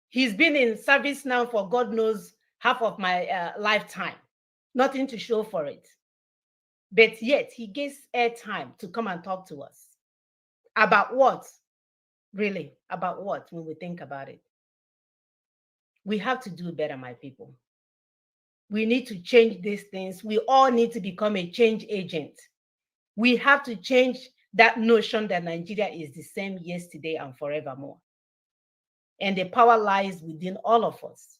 He's been in service now for God knows half of my lifetime. Nothing to show for it. But yet he gets airtime to come and talk to us. About what? Really? About what when we think about it? We have to do better, my people. We need to change these things. We all need to become a change agent. We have to change that notion that Nigeria is the same yesterday and forevermore. And the power lies within all of us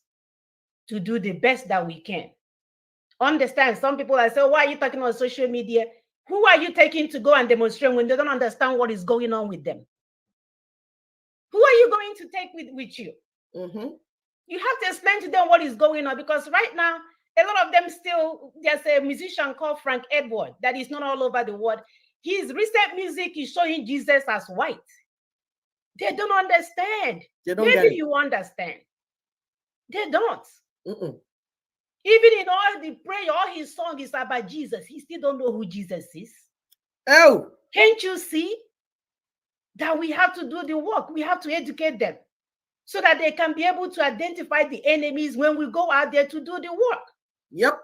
to do the best that we can. Understand, some people are saying, why are you talking on social media? Who are you taking to go and demonstrate when they don't understand what is going on with them? Who are you going to take with you? You have to explain to them what is going on, because right now, a lot of them still, there's a musician called Frank Edward that is not all over the world. His recent music is showing Jesus as white. They don't understand. Maybe you understand. They don't. Even in all the prayer, all his song is about Jesus. He still don't know who Jesus is. Oh. Can't you see that we have to do the work? We have to educate them so that they can be able to identify the enemies when we go out there to do the work. Yep.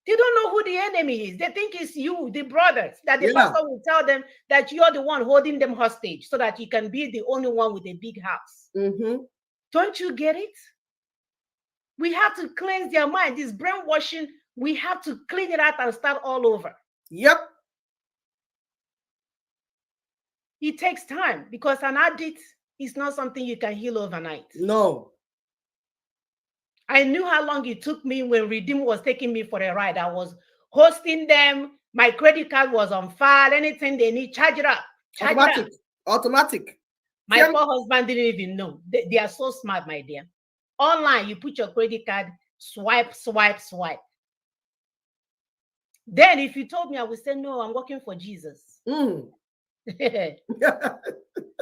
They don't know who the enemy is. They think it's you, the brothers, that the pastor will tell them that you're the one holding them hostage so that you can be the only one with a big house. Don't you get it? We have to cleanse their mind. This brainwashing, we have to clean it out and start all over. Yep. It takes time because an addict is not something you can heal overnight. No. I knew how long it took me when Redeem was taking me for a ride. I was hosting them. My credit card was on file. Anything they need, charge it up. Automatic. My poor husband didn't even know. They are so smart, my dear. Online, you put your credit card, swipe. Then if you told me, I would say, no, I'm working for Jesus.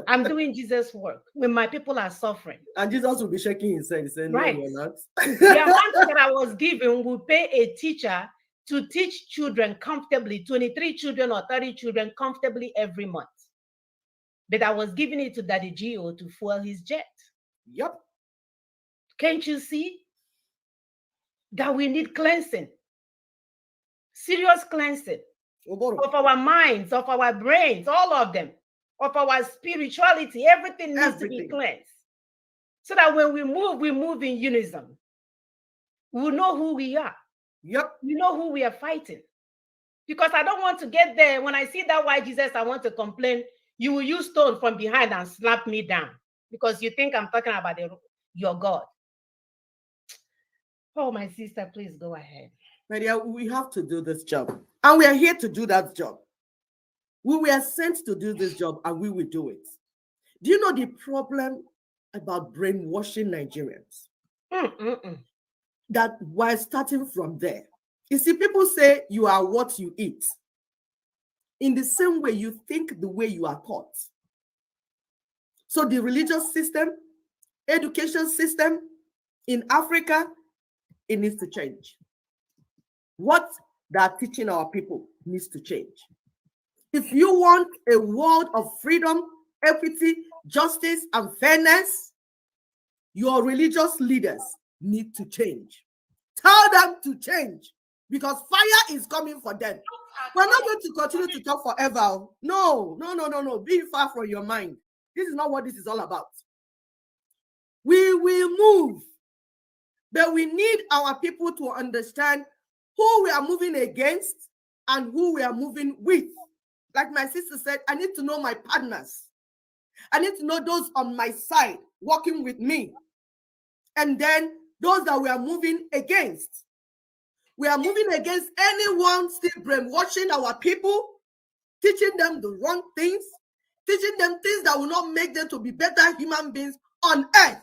I'm doing Jesus' work when my people are suffering. And Jesus will be shaking his head. He said, no, right. you're not. The amount that I was given will pay a teacher to teach children comfortably, 23 children or 30 children comfortably every month. But I was giving it to Daddy Gio to fuel his jet. Yep. Can't you see that we need cleansing? Serious cleansing of our minds, of our brains, all of them, of our spirituality. Everything needs to be cleansed. So that when we move in unison. We know who we are. Yep. We know who we are fighting. Because I don't want to get there. When I see that white Jesus, I want to complain. You will use stone from behind and slap me down. Because you think I'm talking about your God. Oh, my sister, please go ahead. My dear, we have to do this job. And we are here to do that job. We were sent to do this job and we will do it. Do you know the problem about brainwashing Nigerians? That we're starting from there. You see, people say you are what you eat. In the same way, you think the way you are taught. So the religious system, education system in Africa, it needs to change. What that are teaching our people needs to change. If you want a world of freedom, equity, justice, and fairness, your religious leaders need to change. Tell them to change, because fire is coming for them. We're not going to continue to talk forever. No. Be far from your mind. This is not what this is all about. We will move, but we need our people to understand who we are moving against and who we are moving with. Like my sister said, I need to know my partners. I need to know those on my side working with me. And then those that we are moving against. We are moving against anyone still brainwashing our people, teaching them the wrong things, teaching them things that will not make them to be better human beings on earth.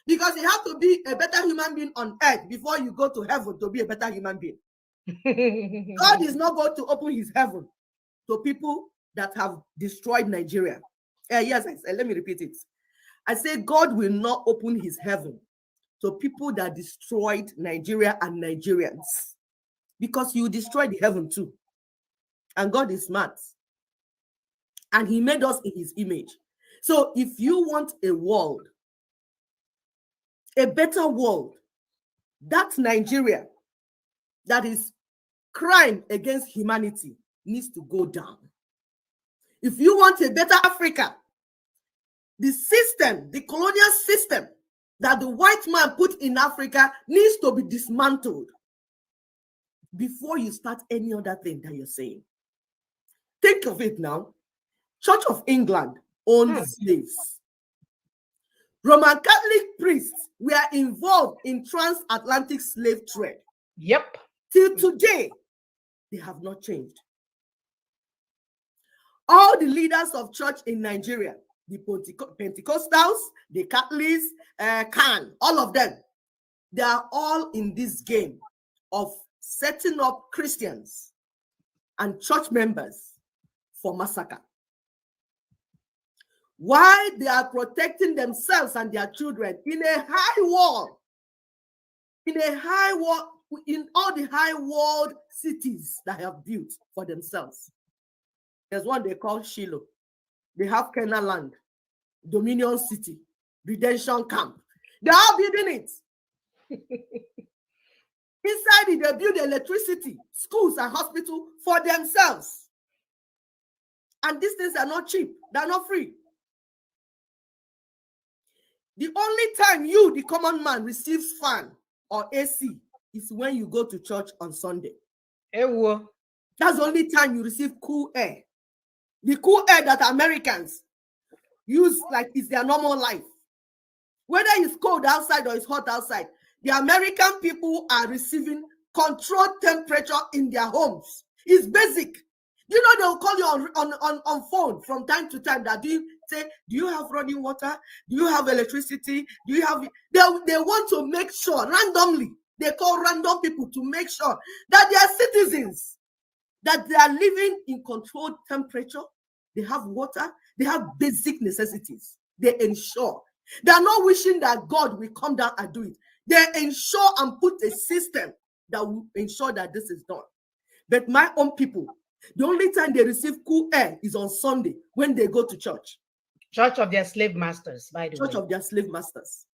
Because you have to be a better human being on earth before you go to heaven to be a better human being. God is not going to open his heaven to people that have destroyed Nigeria. Yes, I said, let me repeat it. I say God will not open his heaven to people that destroyed Nigeria and Nigerians, because you destroyed the heaven too. And God is smart. And he made us in his image. So if you want a world, a better world, that Nigeria that is crime against humanity needs to go down. If you want a better Africa, the system, the colonial system that the white man put in Africa needs to be dismantled before you start any other thing that you're saying. Think of it now. Church of England owned slaves. Roman Catholic priests were involved in transatlantic slave trade. Yep. Till today, they have not changed. All the leaders of church in Nigeria, the Pentecostals, the Catholics, all of them, they are all in this game of setting up Christians and church members for massacre. Why? They are protecting themselves and their children in a high wall, in all the high walled cities that have built for themselves. There's one they call Shiloh. They have Canaan land, Dominion City, Redemption Camp. They are building it. Inside it, they build electricity, schools and hospitals for themselves. And these things are not cheap. They're not free. The only time you, the common man, receives fan or AC is when you go to church on Sunday. Ewo. That's the only time you receive cool air. The cool air that Americans use like it's their normal life. Whether it's cold outside or it's hot outside, the American people are receiving controlled temperature in their homes. It's basic. You know, they'll call you on phone from time to time that do you have running water? Do you have electricity? Do you have... They want to make sure, randomly, they call random people to make sure that they are citizens, that they are living in controlled temperature, they have water, they have basic necessities. They ensure. They are not wishing that God will come down and do it. They ensure and put a system that will ensure that this is done. But my own people, the only time they receive cool air is on Sunday when they go to church. Church of their slave masters, by the way. Church of their slave masters.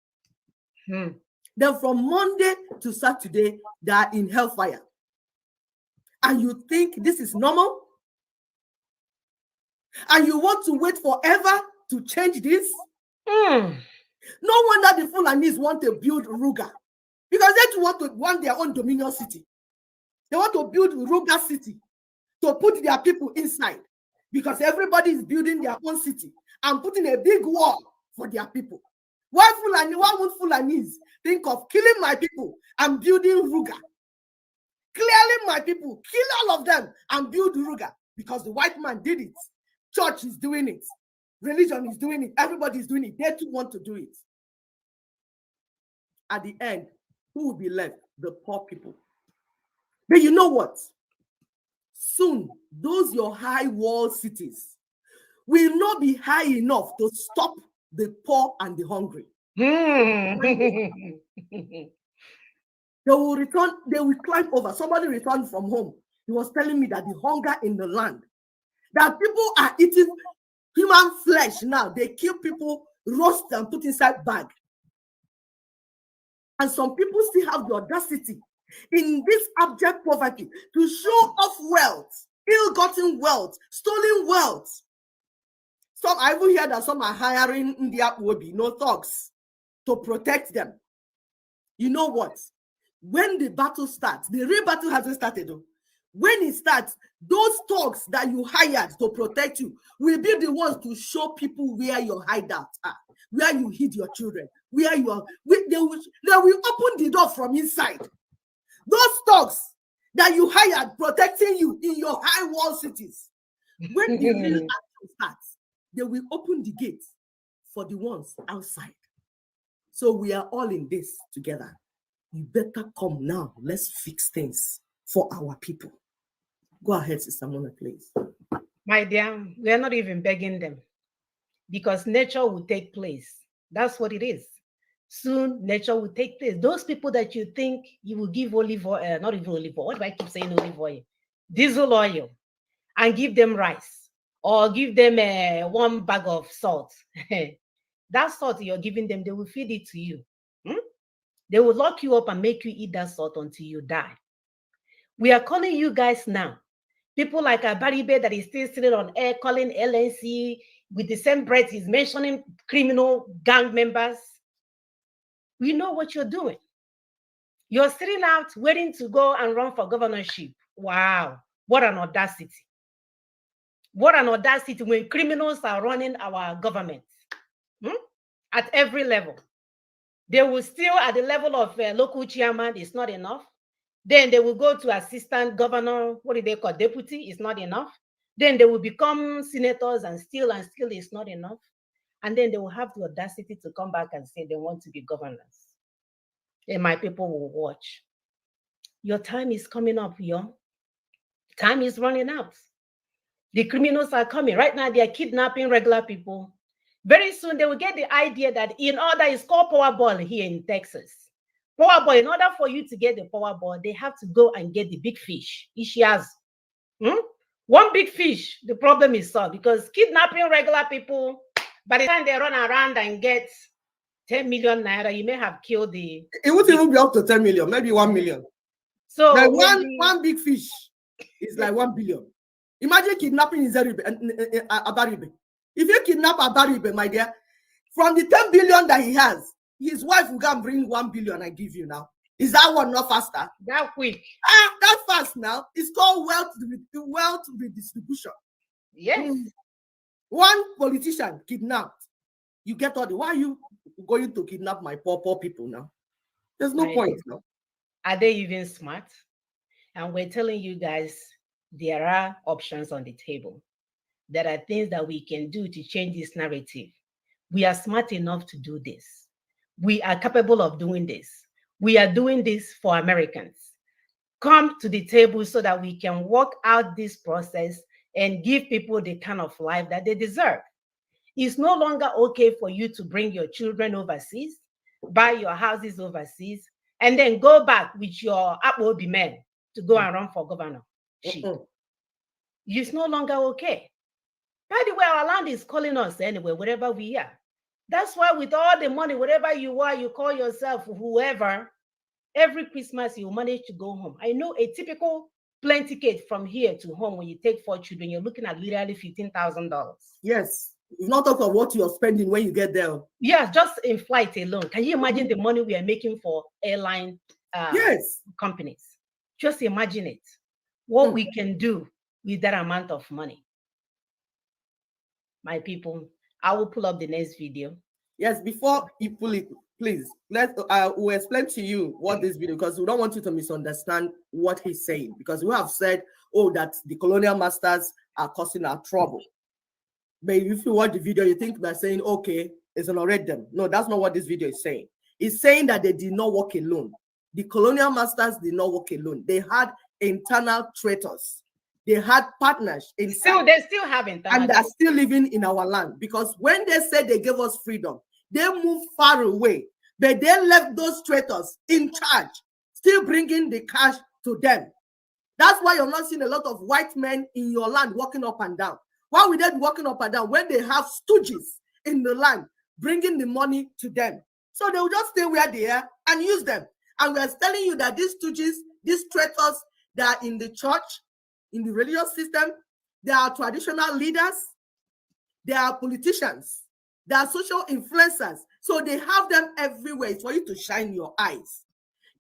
Then from Monday to Saturday, they are in hellfire. And you think this is normal? And you want to wait forever to change this? No wonder the Fulanis want to build Ruga. Because they want their own Dominion city. They want to build Ruga city to put their people inside. Because everybody is building their own city and putting a big wall for their people. Why would Fulanis think of killing my people and building Ruga? Clearly, my people, kill all of them and build Ruga, because the white man did it. Church is doing it. Religion is doing it. Everybody is doing it. They too want to do it. At the end, who will be left? The poor people. But you know what? Soon, those your high wall cities will not be high enough to stop the poor and the hungry. They will return, they will climb over. Somebody returned from home. He was telling me that the hunger in the land, that people are eating human flesh now. They kill people, roast them, put inside bag. And some people still have the audacity in this abject poverty to show off wealth, ill-gotten wealth, stolen wealth. Some, I even hear that some are hiring in the Akwobi, no thugs, to protect them. You know what? When the battle starts, the real battle hasn't started though. When it starts, those thugs that you hired to protect you will be the ones to show people where your hideouts are, where you hid your children, where you are. They will open the door from inside. Those thugs that you hired protecting you in your high wall cities, when the real action starts, they will open the gates for the ones outside. So we are all in this together. You better come now. Let's fix things for our people. Go ahead, Sister Mona, please. My dear, we are not even begging them because nature will take place. That's what it is. Soon, nature will take place. Those people that you think you will give olive oil, not even olive oil, what do I keep saying olive oil? Diesel oil, and give them rice or give them one bag of salt. That salt you're giving them, they will feed it to you. They will lock you up and make you eat that salt until you die. We are calling you guys now. People like Abaribe that is still sitting on air calling LNC with the same breath he's mentioning criminal gang members. We know what you're doing. You're sitting out waiting to go and run for governorship. Wow, what an audacity. What an audacity when criminals are running our government at every level. They will still at the level of local chairman, it's not enough. Then they will go to assistant governor, what do they call, deputy, it's not enough. Then they will become senators and still it's not enough. And then they will have the audacity to come back and say they want to be governors. And my people will watch. Your time is coming up, yo. Time is running out. The criminals are coming. Right now, they are kidnapping regular people. Very soon, they will get the idea that in order, it's called Powerball here in Texas. Powerball, in order for you to get the Powerball, they have to go and get the big fish. Ishias. One big fish, the problem is solved because kidnapping regular people, by the time they run around and get 10 million naira, you may have killed the... It won't even be up to 10 million, maybe 1 million. So like one big fish is like 1 billion. Imagine kidnapping Abaribe. If you kidnap Abaribe, my dear, from the 10 billion that he has, his wife will go and bring 1 billion and give you now. Is that one not faster? That quick. That fast now. It's called wealth redistribution. Yes. One politician kidnapped. You get all the, why are you going to kidnap my poor people now? There's no point now. Are they even smart? And we're telling you guys, there are options on the table. There are things that we can do to change this narrative. We are smart enough to do this. We are capable of doing this. We are doing this for Americans. Come to the table so that we can work out this process and give people the kind of life that they deserve. It's no longer okay for you to bring your children overseas, buy your houses overseas, and then go back with your Akwobi men to go and run for governor. It's no longer okay. By the way, our land is calling us anyway, wherever we are. That's why with all the money, wherever you are, you call yourself whoever, every Christmas you manage to go home. I know a typical plane ticket from here to home when you take 4 children, you're looking at literally $15,000. Yes. It's not talk of what you're spending when you get there. Yeah, just in flight alone. Can you imagine the money we are making for airline companies? Just imagine it. What we can do with that amount of money. My people, I will pull up the next video. Yes, before you pull it, please, we'll explain to you what this video, because we don't want you to misunderstand what he's saying, because we have said, that the colonial masters are causing our trouble. But if you watch the video, you think they're saying, okay, it's already them. No, that's not what this video is saying. It's saying that they did not work alone. The colonial masters did not work alone. They had internal traitors. They had partners. They still have internal. And they're still living in our land. Because when they said they gave us freedom, they moved far away. But they left those traitors in charge, still bringing the cash to them. That's why you're not seeing a lot of white men in your land walking up and down. Why would they be walking up and down when they have stooges in the land bringing the money to them? So they will just stay where they are and use them. And we're telling you that these stooges, these traitors, they are in the church, in the religious system, they are traditional leaders, they are politicians, they are social influencers. So they have them everywhere. It's for you to shine your eyes.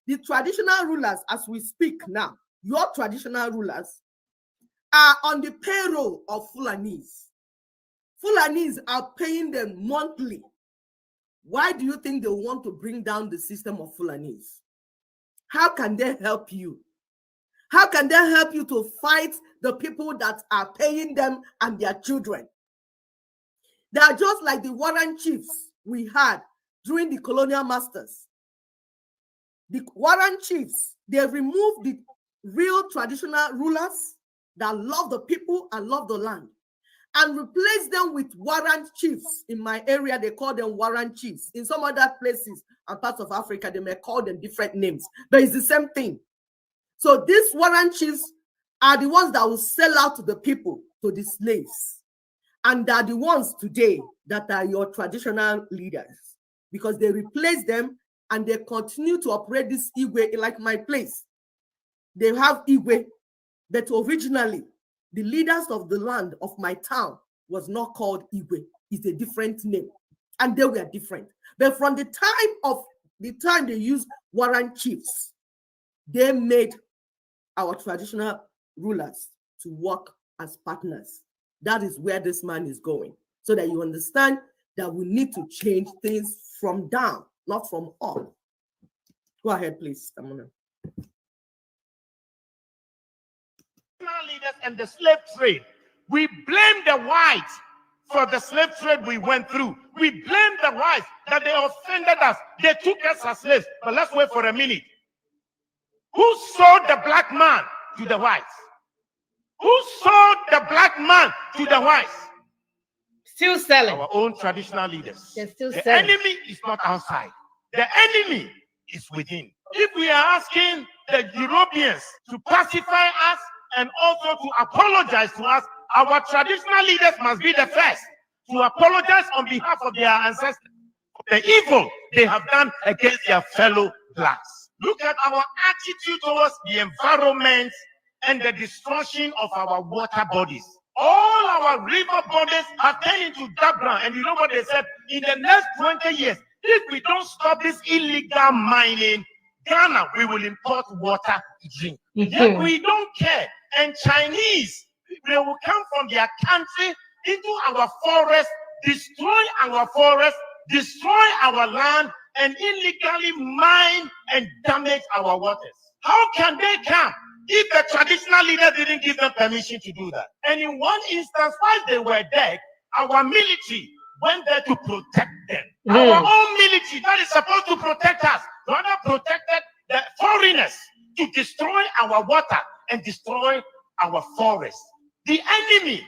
The traditional rulers, as we speak now, your traditional rulers are on the payroll of Fulanis. Fulanis are paying them monthly. Why do you think they want to bring down the system of Fulanis? How can they help you? How can they help you to fight the people that are paying them and their children? They are just like the warrant chiefs we had during the colonial masters. The warrant chiefs, they removed the real traditional rulers that love the people and love the land and replaced them with warrant chiefs. In my area, they call them warrant chiefs. In some other places and parts of Africa, they may call them different names, but it's the same thing. So these warrant chiefs are the ones that will sell out to the people, to the slaves. And they're the ones today that are your traditional leaders, because they replace them and they continue to operate this Igwe, like my place. They have Igwe, but originally, the leaders of the land of my town was not called Igwe. It's a different name. And they were different. But from the time they used warrant chiefs, they made our traditional rulers to work as partners. That is where this man is going. So that you understand that we need to change things from down, not from up. Go ahead, please, Stamina. Leaders and the slave trade. We blame the whites for the slave trade we went through. We blame the whites that they offended us. They took us as slaves. But let's wait for a minute. Who sold the black man to the whites? Who sold the black man to the whites? Still selling. Our own traditional leaders. They're still The selling. enemy is not outside. The enemy is within. If we are asking the Europeans to pacify us and also to apologize to us, our traditional leaders must be the first to apologize on behalf of their ancestors for the evil they have done against their fellow blacks. Look at our attitude towards the environment and the destruction of our water bodies. All our river bodies have turned into dark brown. And you know what they said? In the next 20 years, if we don't stop this illegal mining, Ghana, we will import water to drink. Yet we don't care. And Chinese, they will come from their country into our forest, destroy our forest, destroy our land, and illegally mine and damage our waters. How can they come if the traditional leader didn't give them permission to do that? And in one instance, while they were dead, our military went there to protect them. Our own military that is supposed to protect us, rather protected the foreigners to destroy our water and destroy our forest. The enemy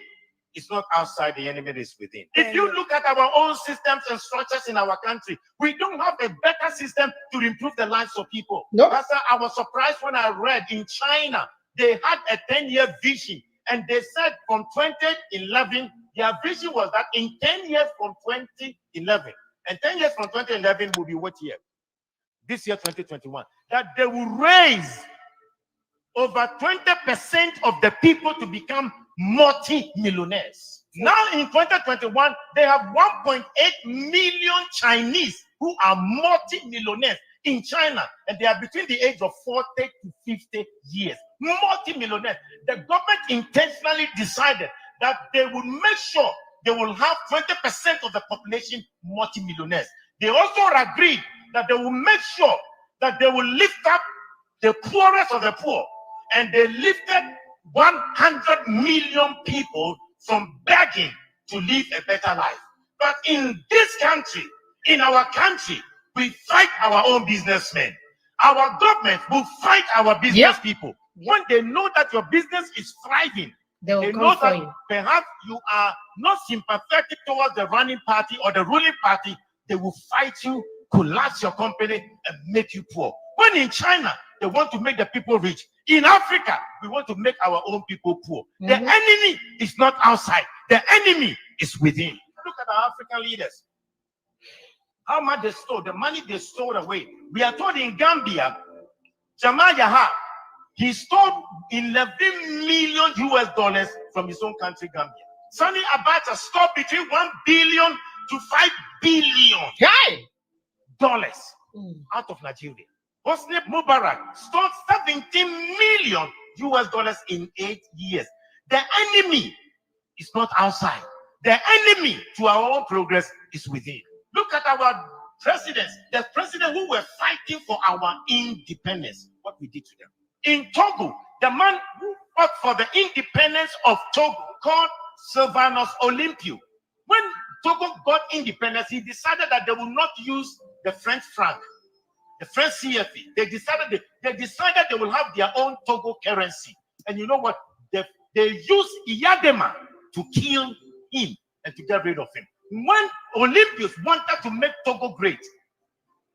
is not outside, the enemy is within. If you look at our own systems and structures in our country, we don't have a better system to improve the lives of people. Nope. That's why I was surprised when I read in China, they had a 10-year vision, and they said from 2011, their vision was that in 10 years from 2011, and 10 years from 2011 will be what year? This year, 2021, that they will raise over 20% of the people to become multi-millionaires. Now in 2021, they have 1.8 million Chinese who are multi-millionaires in China, and they are between the age of 40 to 50 years. Multi-millionaires. The government intentionally decided that they would make sure they will have 20% of the population multi-millionaires. They also agreed that they will make sure that they will lift up the poorest of the poor, and they lifted 100 million people from begging to live a better life. But in this country, in our country, we fight our own businessmen. Our government will fight our business people. When they know that your business is thriving, they know that perhaps you are not sympathetic towards the running party or the ruling party, they will fight you, collapse your company, and make you poor. When in China, they want to make the people rich. In Africa, we want to make our own people poor. The enemy is not outside. The enemy is within. Look at our African leaders. How much they stole, the money they stole away. We are told in Gambia, Jamal Yaha, he stole 11 million US dollars from his own country, Gambia. Sani Abacha stole between 1 billion to 5 billion dollars out of Nigeria. Hosni Mubarak stole 17 million US dollars in 8 years. The enemy is not outside. The enemy to our own progress is within. Look at our presidents, the president who were fighting for our independence, what we did to them. In Togo, the man who fought for the independence of Togo, called Sylvanus Olympio. When Togo got independence, he decided that they will not use the French franc, the French CFA. They decided they will have their own Togo currency. And you know what? They used Iyadema to kill him and to get rid of him. When Olympians wanted to make Togo great,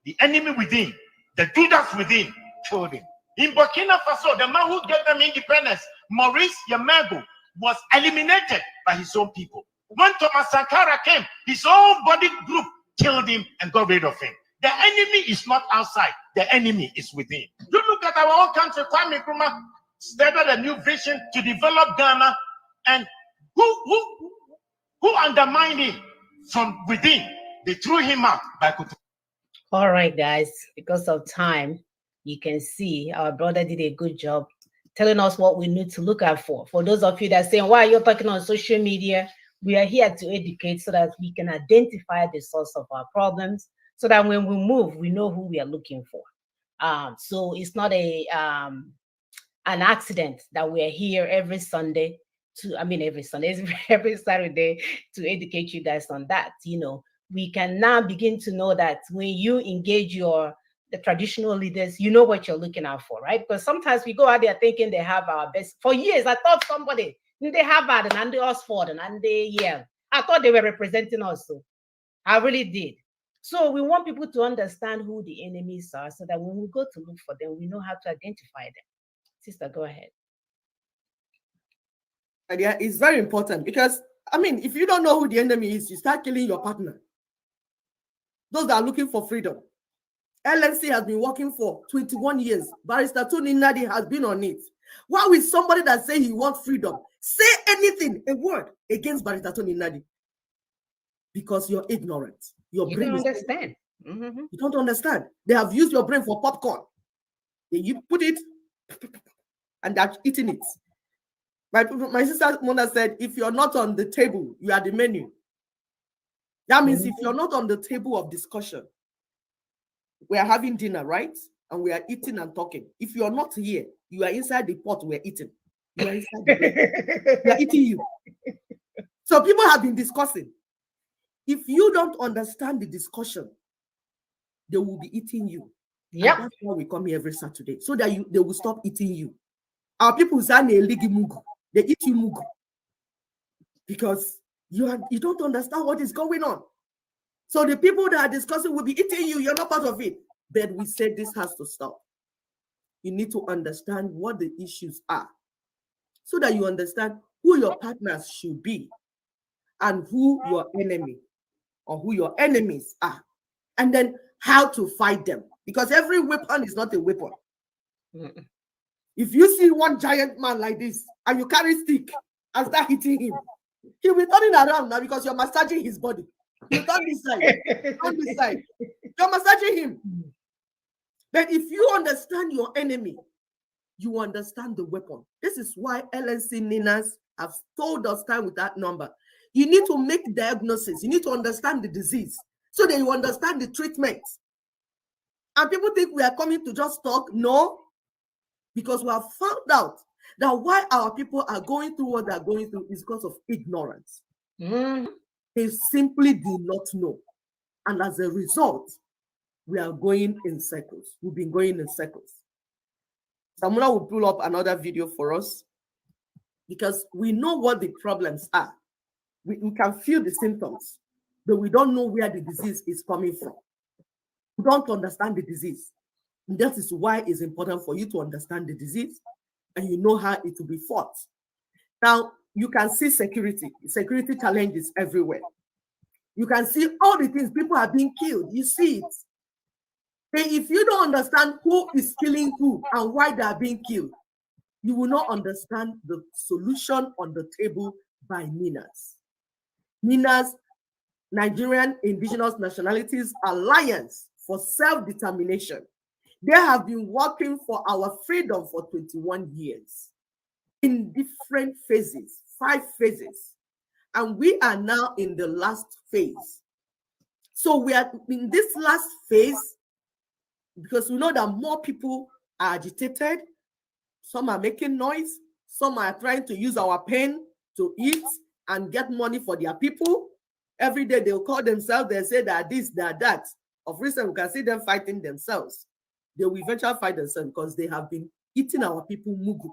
the enemy within, the Judas within, killed him. In Burkina Faso, the man who gave them independence, Maurice Yamago, was eliminated by his own people. When Thomas Sankara came, his own body group killed him and got rid of him. The enemy is not outside. The enemy is within. You look at our own country. Kwame Nkrumah started a new vision to develop Ghana, and who undermined him from within? They threw him out by Kutu. All right, guys, because of time, you can see our brother did a good job telling us what we need to look out for. For those of you that are saying, why are you talking on social media? We are here to educate so that we can identify the source of our problems, so that when we move, we know who we are looking for. So it's not an accident that we are here every Sunday every Saturday to educate you guys on that. You know, we can now begin to know that when you engage the traditional leaders, you know what you're looking out for, right? Because sometimes we go out there thinking they have our best. For years, I thought somebody, they have Harvard and Oxford and Yale. I thought they were representing us. So I really did. So we want people to understand who the enemies are, so that when we go to look for them, we know how to identify them. Sister, go ahead. Yeah, it's very important, because if you don't know who the enemy is, you start killing your partner. Those that are looking for freedom. LNC has been working for 21 years. Barrister Tony Nadi has been on it. Why would somebody that say he wants freedom say anything, a word against Barrister Tony Nadi? Because you're ignorant. You don't understand. You don't understand. They have used your brain for popcorn. You put it and they're eating it. My sister Mona said, if you're not on the table, you are the menu. That means if you're not on the table of discussion, we are having dinner, right? And we are eating and talking. If you are not here, you are inside the pot we're eating. You are inside the bread. We are eating you. So people have been discussing. If you don't understand the discussion, they will be eating you. Yeah. That's why we come here every Saturday, so that they will stop eating you. Our people they eat you mugu because you don't understand what is going on. So the people that are discussing will be eating you. You're not part of it. But we said this has to stop. You need to understand what the issues are, so that you understand who your partners should be and who your enemy or who your enemies are, and then how to fight them. Because every weapon is not a weapon. If you see one giant man like this and you carry stick and start hitting him, he'll be turning around now because you're massaging his body. You turn this side, turn this side. You're massaging him. But if you understand your enemy, you understand the weapon. This is why LNC Ninas have told us time with that number. You need to make diagnosis. You need to understand the disease so that you understand the treatment. And people think we are coming to just talk. No, because we have found out that why our people are going through what they are going through is because of ignorance. They simply do not know. And as a result, we are going in circles. We've been going in circles. Samuna will pull up another video for us, because we know what the problems are. We can feel the symptoms, but we don't know where the disease is coming from. We don't understand the disease. That is why it's important for you to understand the disease and you know how it will be fought. Now, you can see security challenges everywhere. You can see all the things, people are being killed. You see it. And if you don't understand who is killing who and why they are being killed, you will not understand the solution on the table by NINAS. NINAS, Nigerian Indigenous Nationalities Alliance for Self-Determination. They have been working for our freedom for 21 years in different phases, 5 phases. And we are now in the last phase. So we are in this last phase because we know that more people are agitated. Some are making noise. Some are trying to use our pain to eat and get money for their people. Every day they'll call themselves, they say that this, that. Of recent, we can see them fighting themselves. They will eventually fight themselves because they have been eating our people mugu.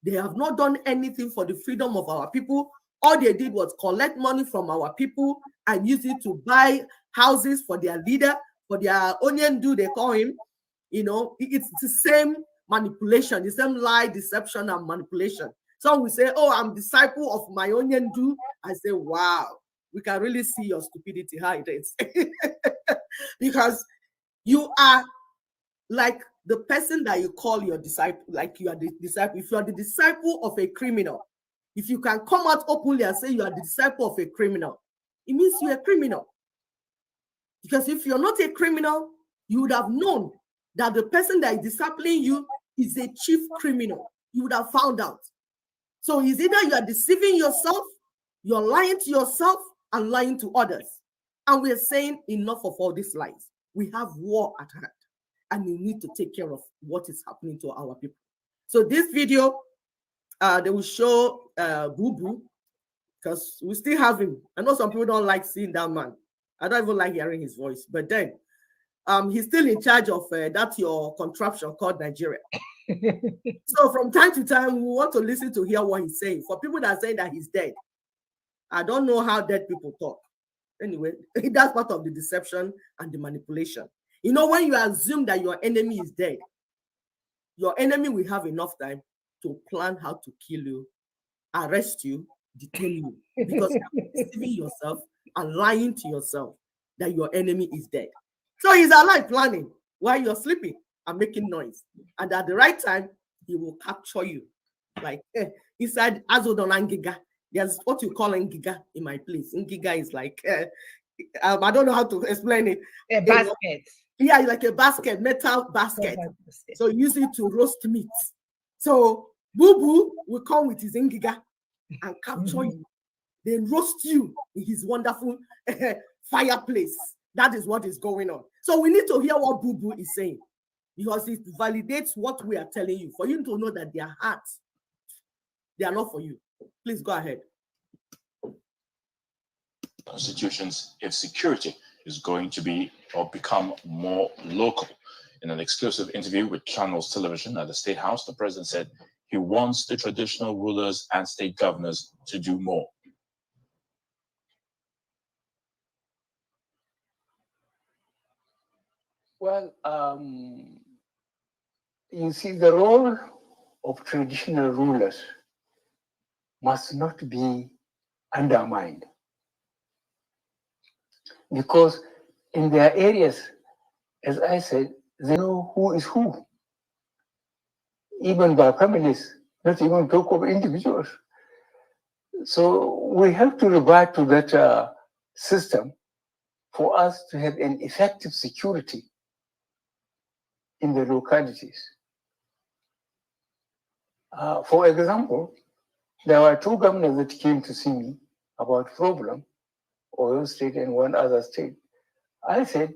They have not done anything for the freedom of our people. All they did was collect money from our people and use it to buy houses for their leader, for their onion do, they call him. You know, it's the same manipulation, the same lie, deception, and manipulation. Some will say, oh, I'm disciple of my onion do. I say, wow, we can really see your stupidity, how it is. Because you are like the person that you call your disciple, like you are the disciple. If you are the disciple of a criminal, if you can come out openly and say you are the disciple of a criminal, it means you're a criminal. Because if you're not a criminal, you would have known that the person that is discipling you is a chief criminal. You would have found out. So it's either you are deceiving yourself, you're lying to yourself, and lying to others. And we're saying enough of all these lies. We have war at hand, and we need to take care of what is happening to our people. So this video, they will show Boo Boo, because we still have him. I know some people don't like seeing that man. I don't even like hearing his voice. But then he's still in charge of that your contraption called Nigeria. So from time to time, we want to listen to hear what he's saying. For people that are saying that he's dead, I don't know how dead people talk. Anyway, that's part of the deception and the manipulation. You know, when you assume that your enemy is dead, your enemy will have enough time to plan how to kill you, arrest you, detain you, because you're deceiving yourself and lying to yourself that your enemy is dead. So he's alive planning while you're sleeping and making noise. And at the right time, he will capture you. Like inside Azodon Ngiga, there's what you call Ngiga in my place. Ngiga is like, I don't know how to explain it. A basket. Yeah, like a basket, metal basket. So use it to roast meat. So Boo Boo will come with his Ngiga and capture you, then roast you in his wonderful fireplace. That is what is going on. So we need to hear what Boo Boo is saying, because it validates what we are telling you, for you to know that their hearts, they are not for you. Please go ahead. Institutions if security is going to be or become more local. In an exclusive interview with Channels Television at the State House, the president said he wants the traditional rulers and state governors to do more. Well, you see, the role of traditional rulers must not be undermined, because in their areas, as I said, they know who is who, even by families, not even talk of individuals. So we have to revert to that system for us to have an effective security in the localities. For example, there were 2 governors that came to see me about problem, Oyo State and one other state. I said,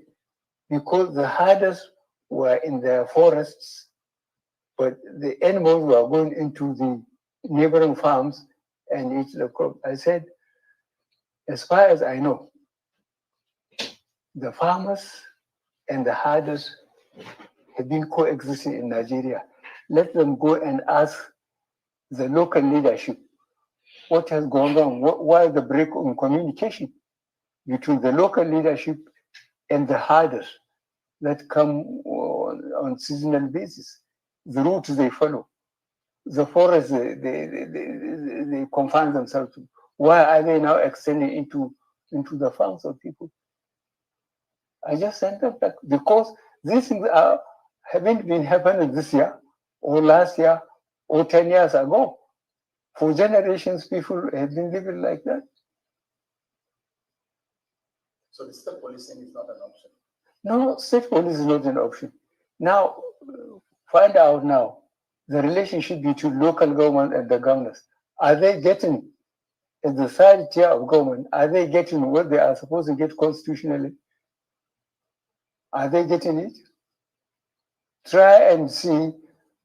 because the herders were in their forests, but the animals were going into the neighboring farms and eat the crop. I said, as far as I know, the farmers and the herders have been coexisting in Nigeria. Let them go and ask the local leadership what has gone on, why the break in communication between the local leadership and the herders that come on seasonal basis. The routes they follow, the forests they confine themselves to. Why are they now extending into the farms of people? I just sent them back because these things haven't been happening this year or last year or 10 years ago. For generations, people have been living like that. So the state policing is not an option? No, state police is not an option. Now, find out now the relationship between local government and the governors. Are they getting, as the third tier of government, are they getting what they are supposed to get constitutionally? Are they getting it? Try and see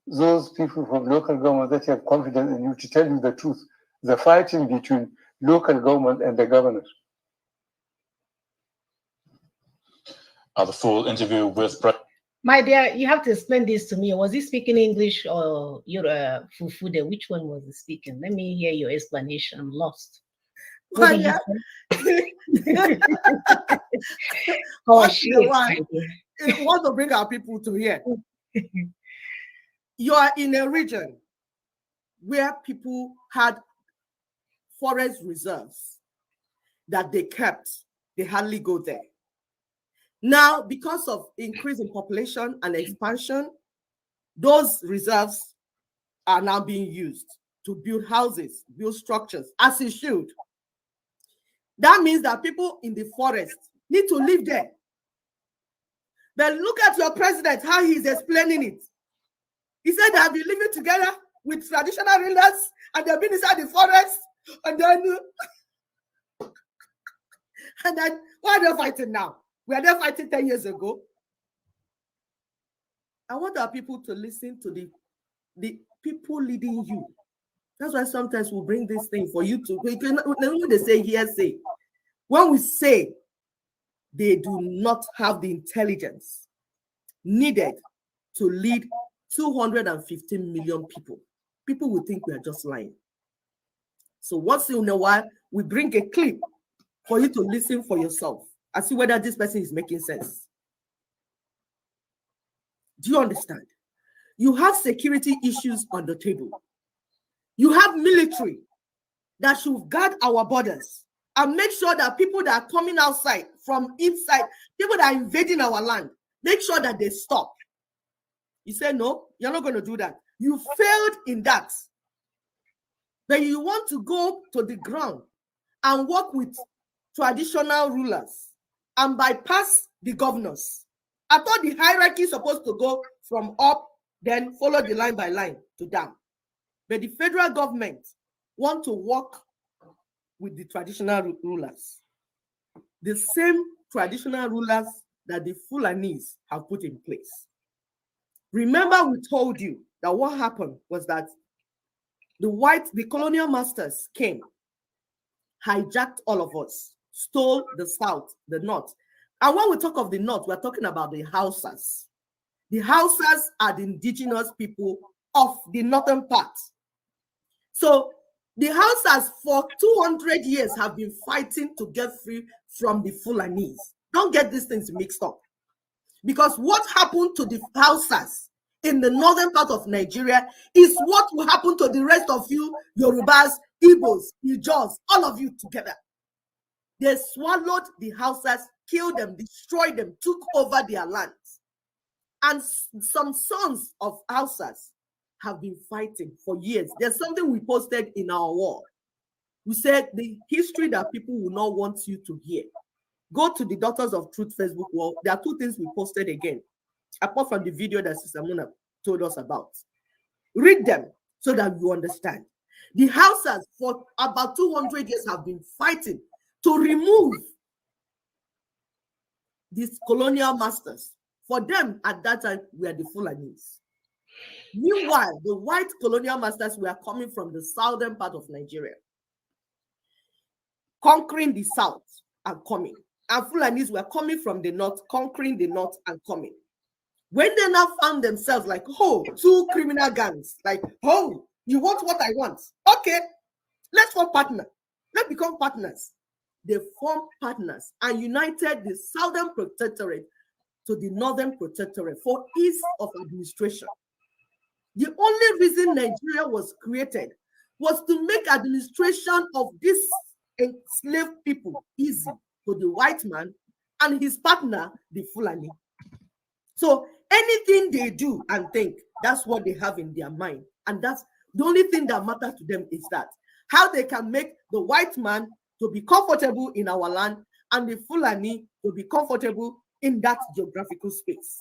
those people from local government that have confidence in you to tell you the truth, the fighting between local government and the governors. The full interview with My dear, you have to explain this to me. Was he speaking English or your Fufude? Which one was he speaking? Let me hear your explanation. I'm lost. What did you say? Oh, shit. We want to bring our people to here. You are in a region where people had forest reserves that they kept. They hardly go there. Now, because of increase in population and expansion, those reserves are now being used to build houses, build structures, as it should. That means that people in the forest need to live there. But look at your president, how he's explaining it. He said they have been living together with traditional rulers and they've been inside the forest. And then why are they fighting now? We are there fighting 10 years ago. I want our people to listen to the people leading you. That's why sometimes we bring this thing for you to, when they say hearsay, when we say they do not have the intelligence needed to lead 215 million people, people will think we are just lying. So once in a while, we bring a clip for you to listen for yourself and see whether this person is making sense. Do you understand? You have security issues on the table. You have military that should guard our borders and make sure that people that are coming outside from inside, people that are invading our land, make sure that they stop. You say, no, you're not going to do that. You failed in that. Then you want to go to the ground and work with traditional rulers and bypass the governors. I thought the hierarchy is supposed to go from up, then follow the line by line to down. But the federal government want to work with the traditional rulers. The same traditional rulers that the Fulanis have put in place. Remember, we told you that what happened was that the colonial masters came, hijacked all of us, stole the south, the north. And when we talk of the north, we're talking about the Hausas. The Hausas are the indigenous people of the northern part. So the Hausas for 200 years have been fighting to get free from the Fulanis. Don't get these things mixed up. Because what happened to the Hausas in the northern part of Nigeria is what will happen to the rest of you, Yorubas, Igbos, Ijaws, all of you together. They swallowed the Hausas, killed them, destroyed them, took over their lands. And some sons of Hausas have been fighting for years. There's something we posted in our wall. We said the history that people will not want you to hear. Go to the Daughters of Truth Facebook wall. There are two things we posted again, apart from the video that Sister Muna told us about. Read them so that you understand. The Hausas for about 200 years have been fighting to remove these colonial masters. For them, at that time, were the Fulanis. Meanwhile, the white colonial masters were coming from the southern part of Nigeria, conquering the south and coming. And Fulanis were coming from the north, conquering the north and coming. When they now found themselves like, oh, two criminal gangs, like, oh, you want what I want? Okay, let's form partners. Let's become partners. They formed partners and united the Southern Protectorate to the Northern Protectorate for ease of administration. The only reason Nigeria was created was to make administration of these enslaved people easy to the white man and his partner, the Fulani. So anything they do and think, that's what they have in their mind. And that's the only thing that matters to them, is that how they can make the white man to be comfortable in our land and the Fulani to be comfortable in that geographical space.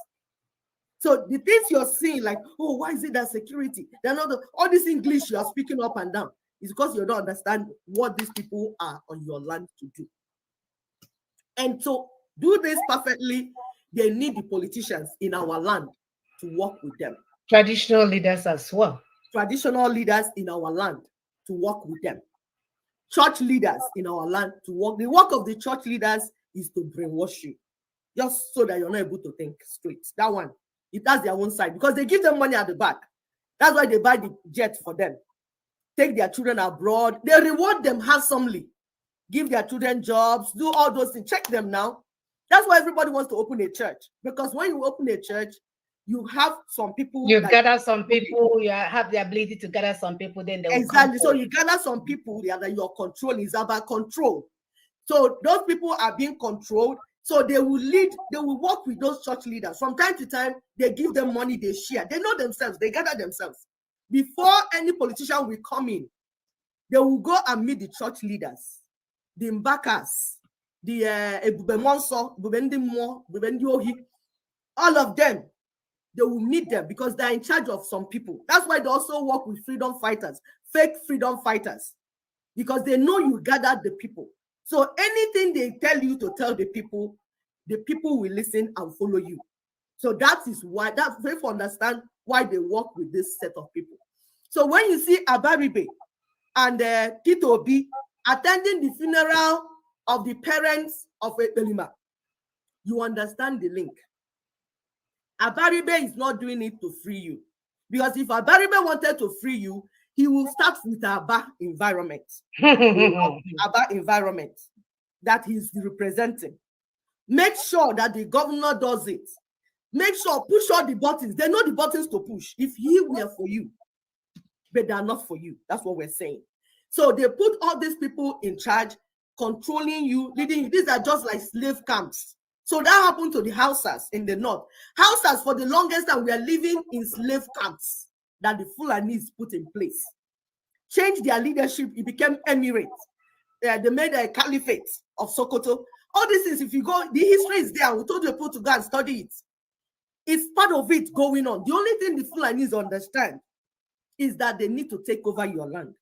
So the things you're seeing, like, oh, why is it that security? They're not all this English you are speaking up and down, is because you don't understand what these people are on your land to do. And to do this perfectly, they need the politicians in our land to work with them. Traditional leaders as well. Traditional leaders in our land to work with them. Church leaders in our land to work. The work of the church leaders is to brainwash you, just so that you're not able to think straight. That one, it has their own side, because they give them money at the back. That's why they buy the jet for them. Take their children abroad. They reward them handsomely. Give their children jobs. Do all those things. Check them now. That's why everybody wants to open a church. Because when you open a church, you have some people. You gather some people. You have the ability to gather some people. Then they will exactly. So you gather some people that you're controlling. It's about control. So those people are being controlled. So they will lead, they will work with those church leaders. From time to time, they give them money, they share. They know themselves, they gather themselves. Before any politician will come in, they will go and meet the church leaders, the Mbakas, the Ebubemonso, all of them. They will meet them because they're in charge of some people. That's why they also work with freedom fighters, fake freedom fighters, because they know you gather the people. So anything they tell you to tell the people will listen and follow you. So that is why, that's very to understand why they work with this set of people. So when you see Abaribe and Tito Obi attending the funeral of the parents of Elima, you understand the link. Abaribe is not doing it to free you. Because if Abaribe wanted to free you, he will start with Aba environment. Aba environment that he's representing. Make sure that the governor does it. Make sure, push all the buttons. They know the buttons to push. If he were for you, but they are not for you. That's what we're saying. So they put all these people in charge, controlling you, leading you. These are just like slave camps. So that happened to the Hausas in the north. Hausas, for the longest time, we are living in slave camps that the Fulanis put in place. Changed their leadership, it became emirates. They made a caliphate of Sokoto. All these things, if you go, the history is there. We told you people to go and study it. It's part of it going on. The only thing the Fulanis understand is that they need to take over your land,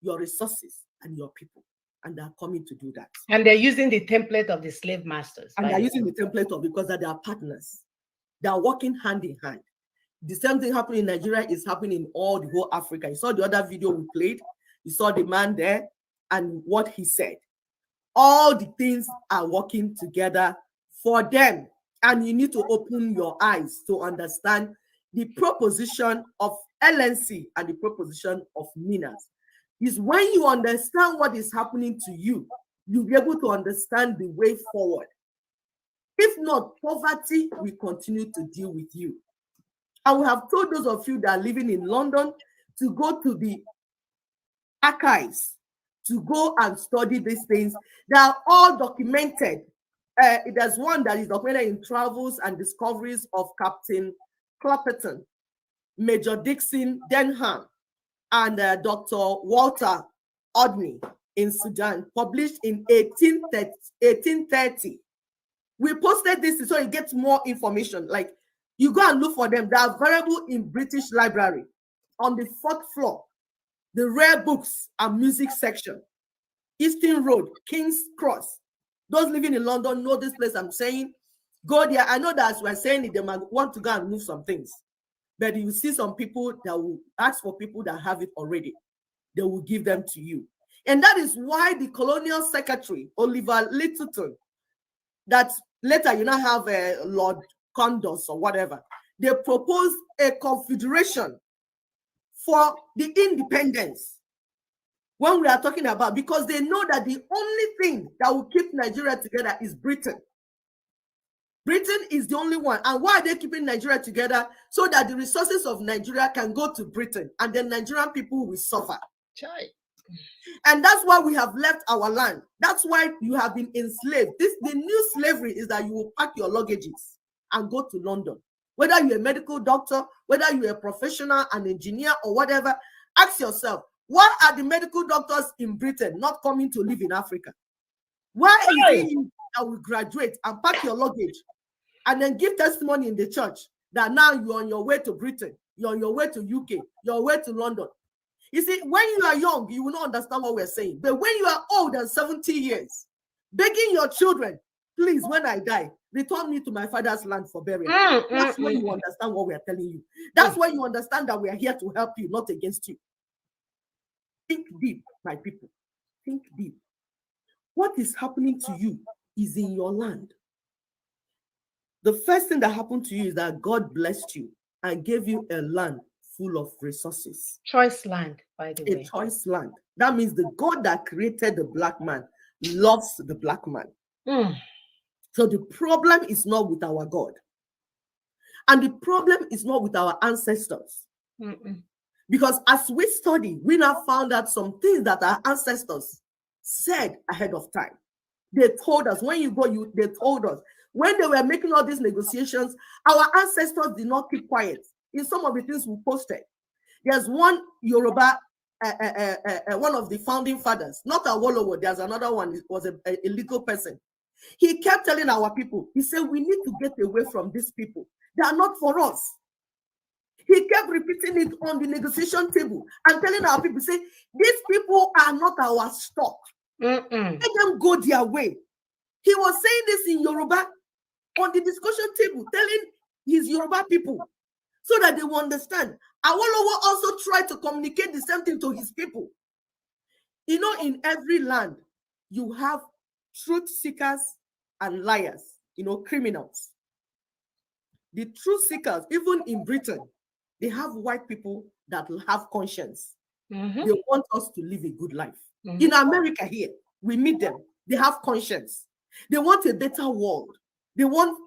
your resources, and your people. And they're coming to do that. And they're using the template of the slave masters. And they're using the template of, because they are partners. They are working hand in hand. The same thing happening in Nigeria is happening in all the whole Africa. You saw the other video we played. You saw the man there and what he said. All the things are working together for them. And you need to open your eyes to understand the proposition of LNC and the proposition of Minas. Is when you understand what is happening to you, you'll be able to understand the way forward. If not, poverty will continue to deal with you. I will have told those of you that are living in London to go to the archives, to go and study these things. They are all documented. There's one that is documented in Travels and Discoveries of Captain Clapperton, Major Dixon Denham, and Dr. Walter Odney in Sudan, published in 1830. We posted this so you get more information. Like, you go and look for them. They are available in British Library on the 4th floor, the rare books and music section, Eastern Road, King's Cross. Those living in London know this place I'm saying. Go there. I know that as we're saying it, they might want to go and move some things. But you see some people that will ask for people that have it already. They will give them to you. And that is why the Colonial Secretary, Oliver Littleton, that later you now have Lord Condos or whatever, they proposed a confederation for the independence. When we are talking about, because they know that the only thing that will keep Nigeria together is Britain. Britain is the only one. And why are they keeping Nigeria together? So that the resources of Nigeria can go to Britain and then Nigerian people will suffer. And that's why we have left our land. That's why you have been enslaved. The new slavery is that you will pack your luggages and go to London. Whether you're a medical doctor, whether you're a professional, an engineer, or whatever, ask yourself, why are the medical doctors in Britain not coming to live in Africa? Why is it you that will graduate and pack your luggage and then give testimony in the church that now you're on your way to Britain, you're on your way to UK, you're on your way to London? You see, when you are young, you will not understand what we're saying. But when you are old and 70 years, begging your children, please, when I die, return me to my father's land for burial. That's when you understand what we are telling you. That's when you understand that we are here to help you, not against you. Think deep, my people. Think deep. What is happening to you is in your land. The first thing that happened to you is that God blessed you and gave you a land full of resources. Choice land, by the way. A choice land. That means the God that created the black man loves the black man. So the problem is not with our God. And the problem is not with our ancestors. Because as we study, we now found out some things that our ancestors said ahead of time. They told us, when you go, they told us. When they were making all these negotiations, our ancestors did not keep quiet. In some of the things we posted, there's one Yoruba, one of the founding fathers, not Awolowo, there's another one, it was a legal person. He kept telling our people, he said, we need to get away from these people. They are not for us. He kept repeating it on the negotiation table and telling our people, say, these people are not our stock. Let them go their way. He was saying this in Yoruba on the discussion table, telling his Yoruba people so that they will understand. Awolowo also tried to communicate the same thing to his people. You know, in every land, you have truth seekers and liars, you know, criminals. The truth seekers, even in Britain, they have white people that have conscience. They want us to live a good life. In America here, we meet them. They have conscience. They want a better world. They want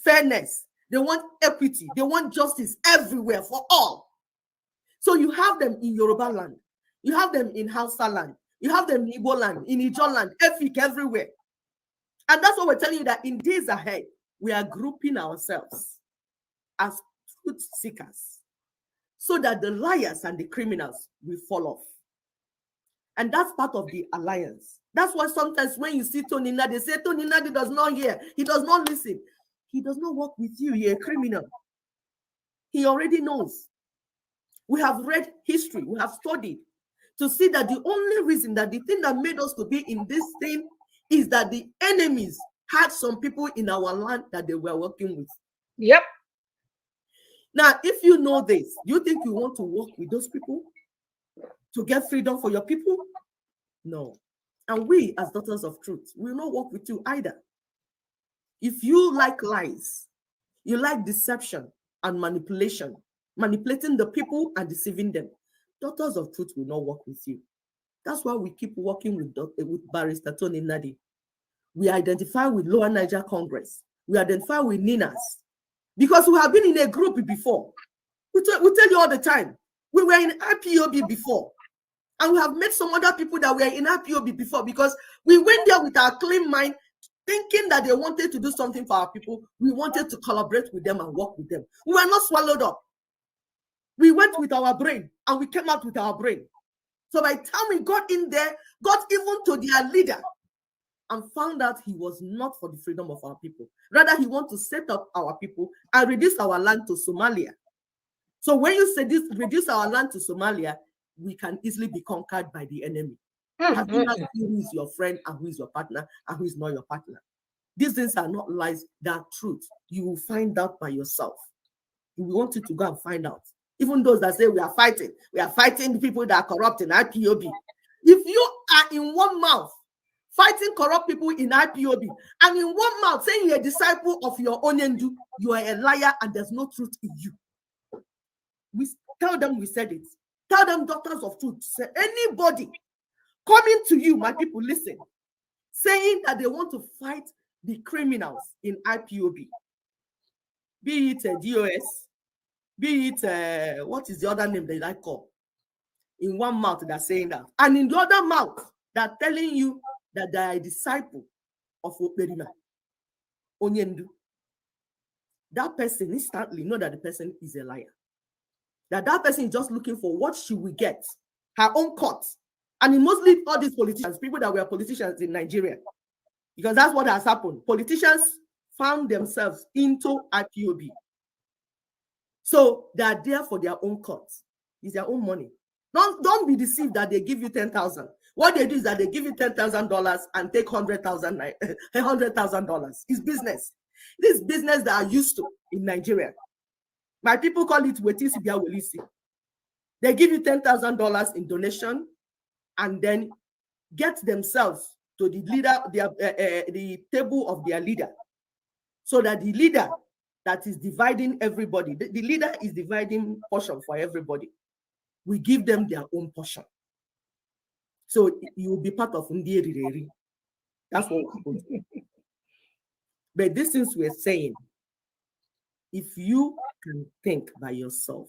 fairness. They want equity. They want justice everywhere for all. So you have them in Yoruba land. You have them in Hausa land. You have them in Igbo land, in Ijaw land, Efik, everywhere. And that's what we're telling you, that in days ahead, we are grouping ourselves as truth seekers so that the liars and the criminals will fall off. And that's part of the alliance. That's why sometimes when you see Tony Nadi, they say Tony Nadi does not hear. He does not listen. He does not work with you. You're a criminal. He already knows. We have read history. We have studied to see that the only reason, that the thing that made us to be in this thing is that the enemies had some people in our land that they were working with. Yep. Now, if you know this, do you think you want to work with those people to get freedom for your people? No. And we, as daughters of truth, will not work with you either. If you like lies, you like deception and manipulation, manipulating the people and deceiving them, daughters of truth will not work with you. That's why we keep working with Barrister Tony Nadi. We identify with Lower Niger Congress. We identify with Ninas. Because we have been in a group before. We tell you all the time. We were in IPOB before. And we have met some other people that were in IPOB before, because we went there with our clean mind, thinking that they wanted to do something for our people. We wanted to collaborate with them and work with them. We were not swallowed up. We went with our brain and we came out with our brain. So by the time we got in there, got even to their leader and found out he was not for the freedom of our people. Rather, he wants to set up our people and reduce our land to Somalia. So when you say this, reduce our land to Somalia, we can easily be conquered by the enemy. Have you not seen who is your friend and who is your partner and who is not your partner? These things are not lies, they are truth. You will find out by yourself. We want you to go and find out. Even those that say we are fighting the people that are corrupt in IPOB. If you are in one mouth fighting corrupt people in IPOB, and in one mouth saying you're a disciple of your Onyendu, you are a liar and there's no truth in you. We tell them we said it. Tell them, daughters of truth. Say anybody coming to you, my people, listen, saying that they want to fight the criminals in IPOB, be it DOS, be it what is the other name that I call? In one mouth they're saying that, and in the other mouth they're telling you that they are a disciple of Operima Onyendu. That person instantly know that the person is a liar. That person is just looking for what she will get, her own cut. And in mostly all these politicians, people that were politicians in Nigeria, because that's what has happened. Politicians found themselves into IPOB. So they are there for their own cut. It's their own money. Don't be deceived that they give you 10,000. What they do is that they give you $10,000 and take $100,000. It's business. This business that are used to in Nigeria. My people call it wetisi bia welisi. They give you $10,000 in donation and then get themselves to the leader, the table of their leader, so that the leader that is dividing everybody, the leader is dividing portion for everybody. We give them their own portion. So you will be part of Ndieri. That's what happens. But these things we're saying, if you can think by yourself,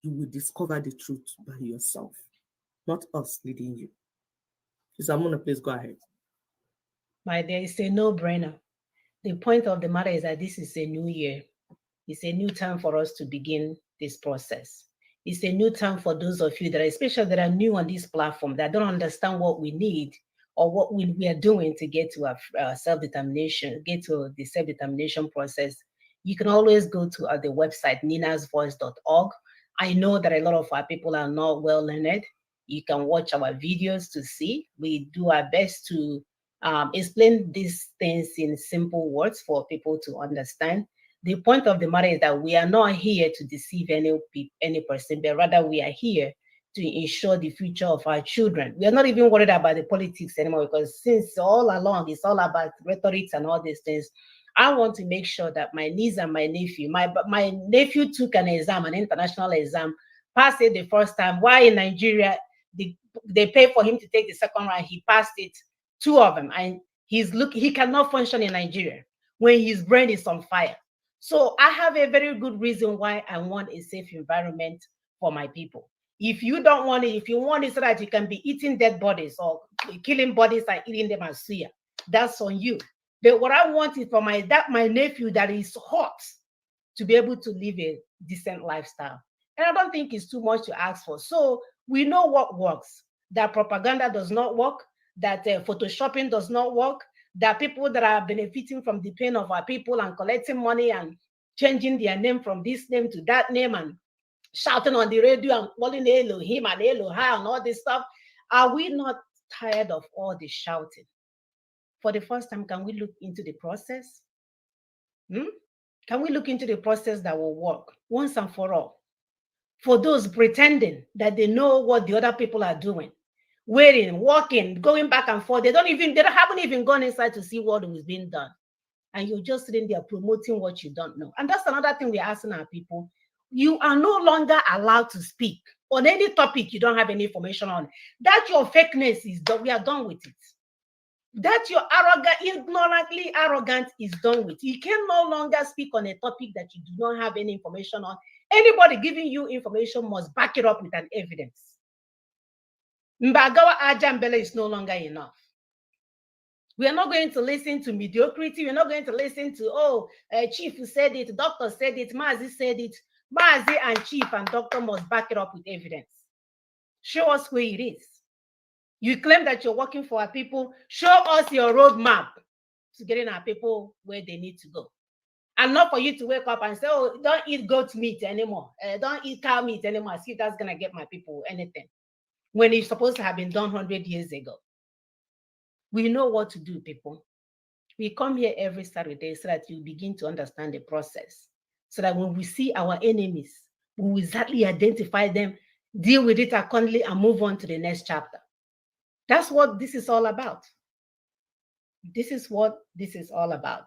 you will discover the truth by yourself, not us leading you. Samuna, please go ahead. My dear, it's a no-brainer. The point of the matter is that this is a new year. It's a new time for us to begin this process. It's a new time for those of you that are, especially that are new on this platform, that don't understand what we need or what we are doing to get to our self-determination, get to the self-determination process. You can always go to the website, ninasvoice.org. I know that a lot of our people are not well learned. You can watch our videos to see. We do our best to explain these things in simple words for people to understand. The point of the matter is that we are not here to deceive any person, but rather we are here to ensure the future of our children. We are not even worried about the politics anymore, because since all along it's all about rhetorics and all these things. I want to make sure that my niece and my nephew, my nephew took an exam, an international exam, passed it the first time. While in Nigeria, they paid for him to take the second round. He passed it, 2 of them, and he cannot function in Nigeria when his brain is on fire. So I have a very good reason why I want a safe environment for my people. If you don't want it, if you want it so that you can be eating dead bodies or killing bodies and eating them as suya, that's on you. But what I want is for my nephew that is hot to be able to live a decent lifestyle. And I don't think it's too much to ask for. So we know what works, that propaganda does not work, that photoshopping does not work, that people that are benefiting from the pain of our people and collecting money and changing their name from this name to that name and shouting on the radio and calling Elohim and Elohai and all this stuff. Are we not tired of all the shouting? For the first time, can we look into the process? Can we look into the process that will work once and for all? For those pretending that they know what the other people are doing, waiting, walking, going back and forth, they haven't even gone inside to see what was being done. And you're just sitting there promoting what you don't know. And that's another thing we're asking our people. You are no longer allowed to speak on any topic you don't have any information on. That your fakeness is done. We are done with it. That your ignorantly arrogant is done with. You can no longer speak on a topic that you do not have any information on. Anybody giving you information must back it up with an evidence. Mbagawa Ajambele is no longer enough. We are not going to listen to mediocrity. We're not going to listen to, Chief said it, doctor said it, Mazi said it. Mazi and Chief and doctor must back it up with evidence. Show us where it is. You claim that you're working for our people. Show us your roadmap to getting our people where they need to go. And not for you to wake up and say, oh, don't eat goat meat anymore. Don't eat cow meat anymore. See if that's going to get my people anything. When it's supposed to have been done 100 years ago. We know what to do, people. We come here every Saturday so that you begin to understand the process. So that when we see our enemies, we will exactly identify them, deal with it accordingly, and move on to the next chapter. That's what this is all about. This is what this is all about.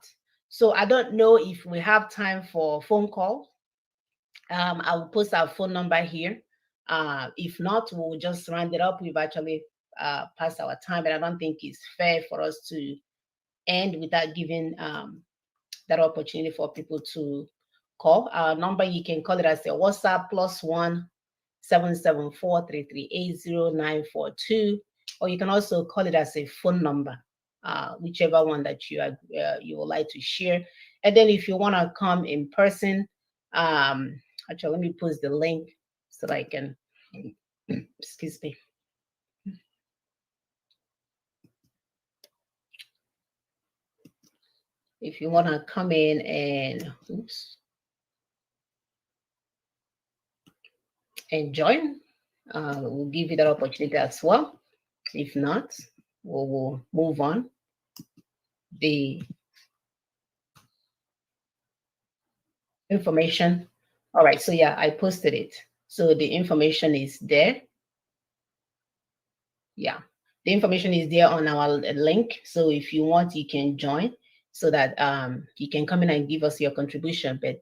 So I don't know if we have time for phone call. I will post our phone number here. If not, we'll just round it up. We've actually past our time, but I don't think it's fair for us to end without giving that opportunity for people to call. Our number, you can call it as a WhatsApp +1 774-338-0942, or you can also call it as a phone number, whichever one that you would like to share. And then if you want to come in person, actually, let me post the link so that I can, excuse me. If you want to come in and, and join, we'll give you that opportunity as well. If not, we'll move on. The information. All right, so yeah, I posted it. So the information is there. Yeah, the information is there on our link. So if you want, you can join so that you can come in and give us your contribution. But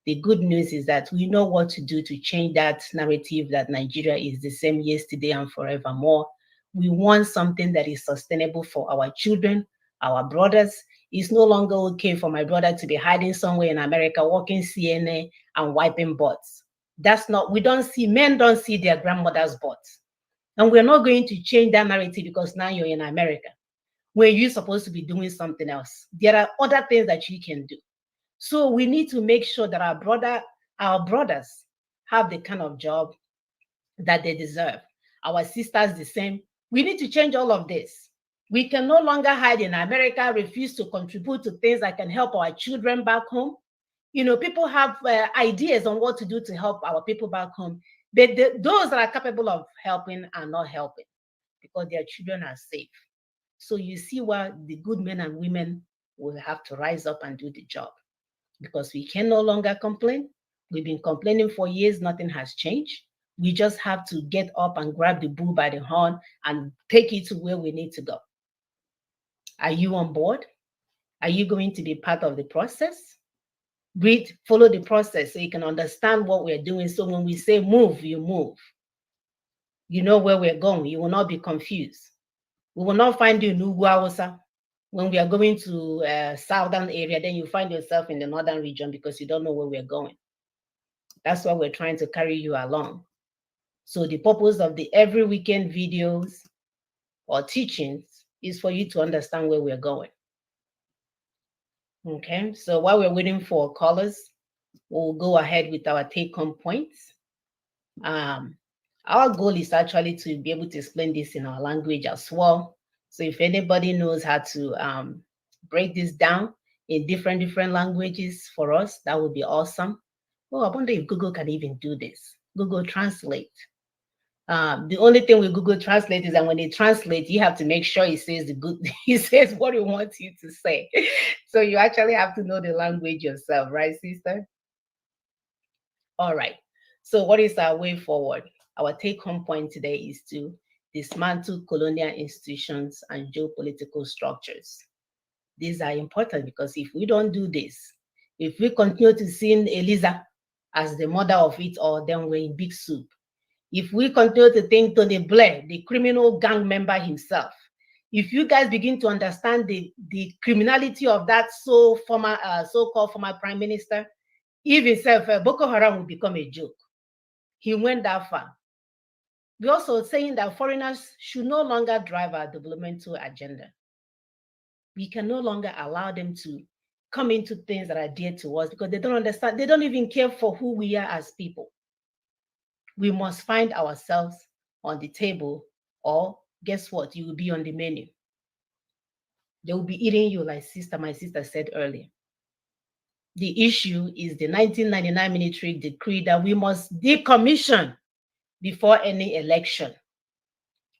the good news is that we know what to do to change that narrative that Nigeria is the same yesterday and forevermore. We want something that is sustainable for our children, our brothers. It's no longer okay for my brother to be hiding somewhere in America, working CNA and wiping butts. That's not, we don't see, men don't see their grandmother's butts. And we're not going to change that narrative because now you're in America, where you're supposed to be doing something else. There are other things that you can do. So we need to make sure that our brothers have the kind of job that they deserve. Our sisters the same. We need to change all of this. We can no longer hide in America, refuse to contribute to things that can help our children back home. You know, people have ideas on what to do to help our people back home. But those that are capable of helping are not helping because their children are safe. So you see why the good men and women will have to rise up and do the job because we can no longer complain. We've been complaining for years. Nothing has changed. We just have to get up and grab the bull by the horn and take it to where we need to go. Are you on board? Are you going to be part of the process? Read, follow the process so you can understand what we're doing. So when we say move, you move. You know where we're going. You will not be confused. We will not find you in Uguawasa. When we are going to a southern area, then you find yourself in the northern region because you don't know where we're going. That's why we're trying to carry you along. So the purpose of the every weekend videos or teachings is for you to understand where we're going. Okay, so while we're waiting for callers, we'll go ahead with our take-home points. Our goal is actually to be able to explain this in our language as well. So if anybody knows how to break this down in different languages for us, that would be awesome. Oh, I wonder if Google can even do this. Google Translate. The only thing with Google Translate is that when it translates, you have to make sure it says it says what it wants you to say. So you actually have to know the language yourself, right, sister? All right. So what is our way forward? Our take-home point today is to dismantle colonial institutions and geopolitical structures. These are important because if we don't do this, if we continue to see Eliza as the mother of it all, then we're in big soup. If we continue to think Tony Blair, the criminal gang member himself, if you guys begin to understand the criminality of that so-called former prime minister, if himself, Boko Haram will become a joke. He went that far. We're also saying that foreigners should no longer drive our developmental agenda. We can no longer allow them to come into things that are dear to us because they don't understand. They don't even care for who we are as people. We must find ourselves on the table, or guess what? You will be on the menu. They will be eating you like my sister said earlier. The issue is the 1999 military decree that we must decommission before any election.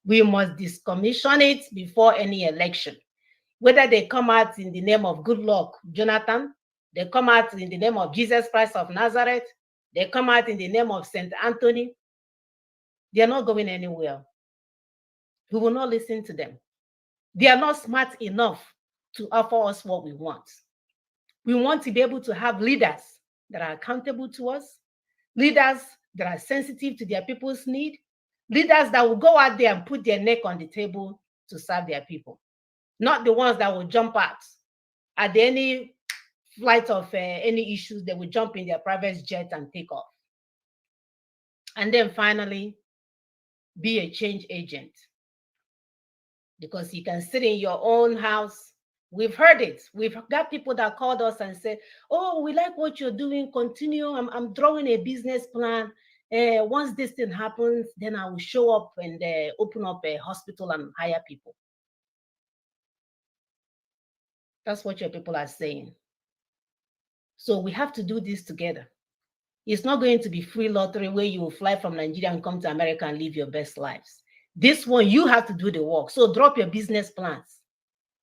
We must decommission it before any election. Whether they come out in the name of Goodluck Jonathan, they come out in the name of Jesus Christ of Nazareth, they come out in the name of St. Anthony, they are not going anywhere. We will not listen to them. They are not smart enough to offer us what we want. We want to be able to have leaders that are accountable to us, leaders that are sensitive to their people's need, leaders that will go out there and put their neck on the table to serve their people. not the ones that will jump out at any flight of any issues. They will jump in their private jet and take off. And then finally, be a change agent, because you can sit in your own house. We've heard it. We've got people that called us and said, oh, we like what you're doing. Continue. I'm drawing a business plan. Once this thing happens, then I will show up and open up a hospital and hire people. That's what your people are saying. So we have to do this together. It's not going to be free lottery where you will fly from Nigeria and come to America and live your best lives. This one, you have to do the work. So drop your business plans.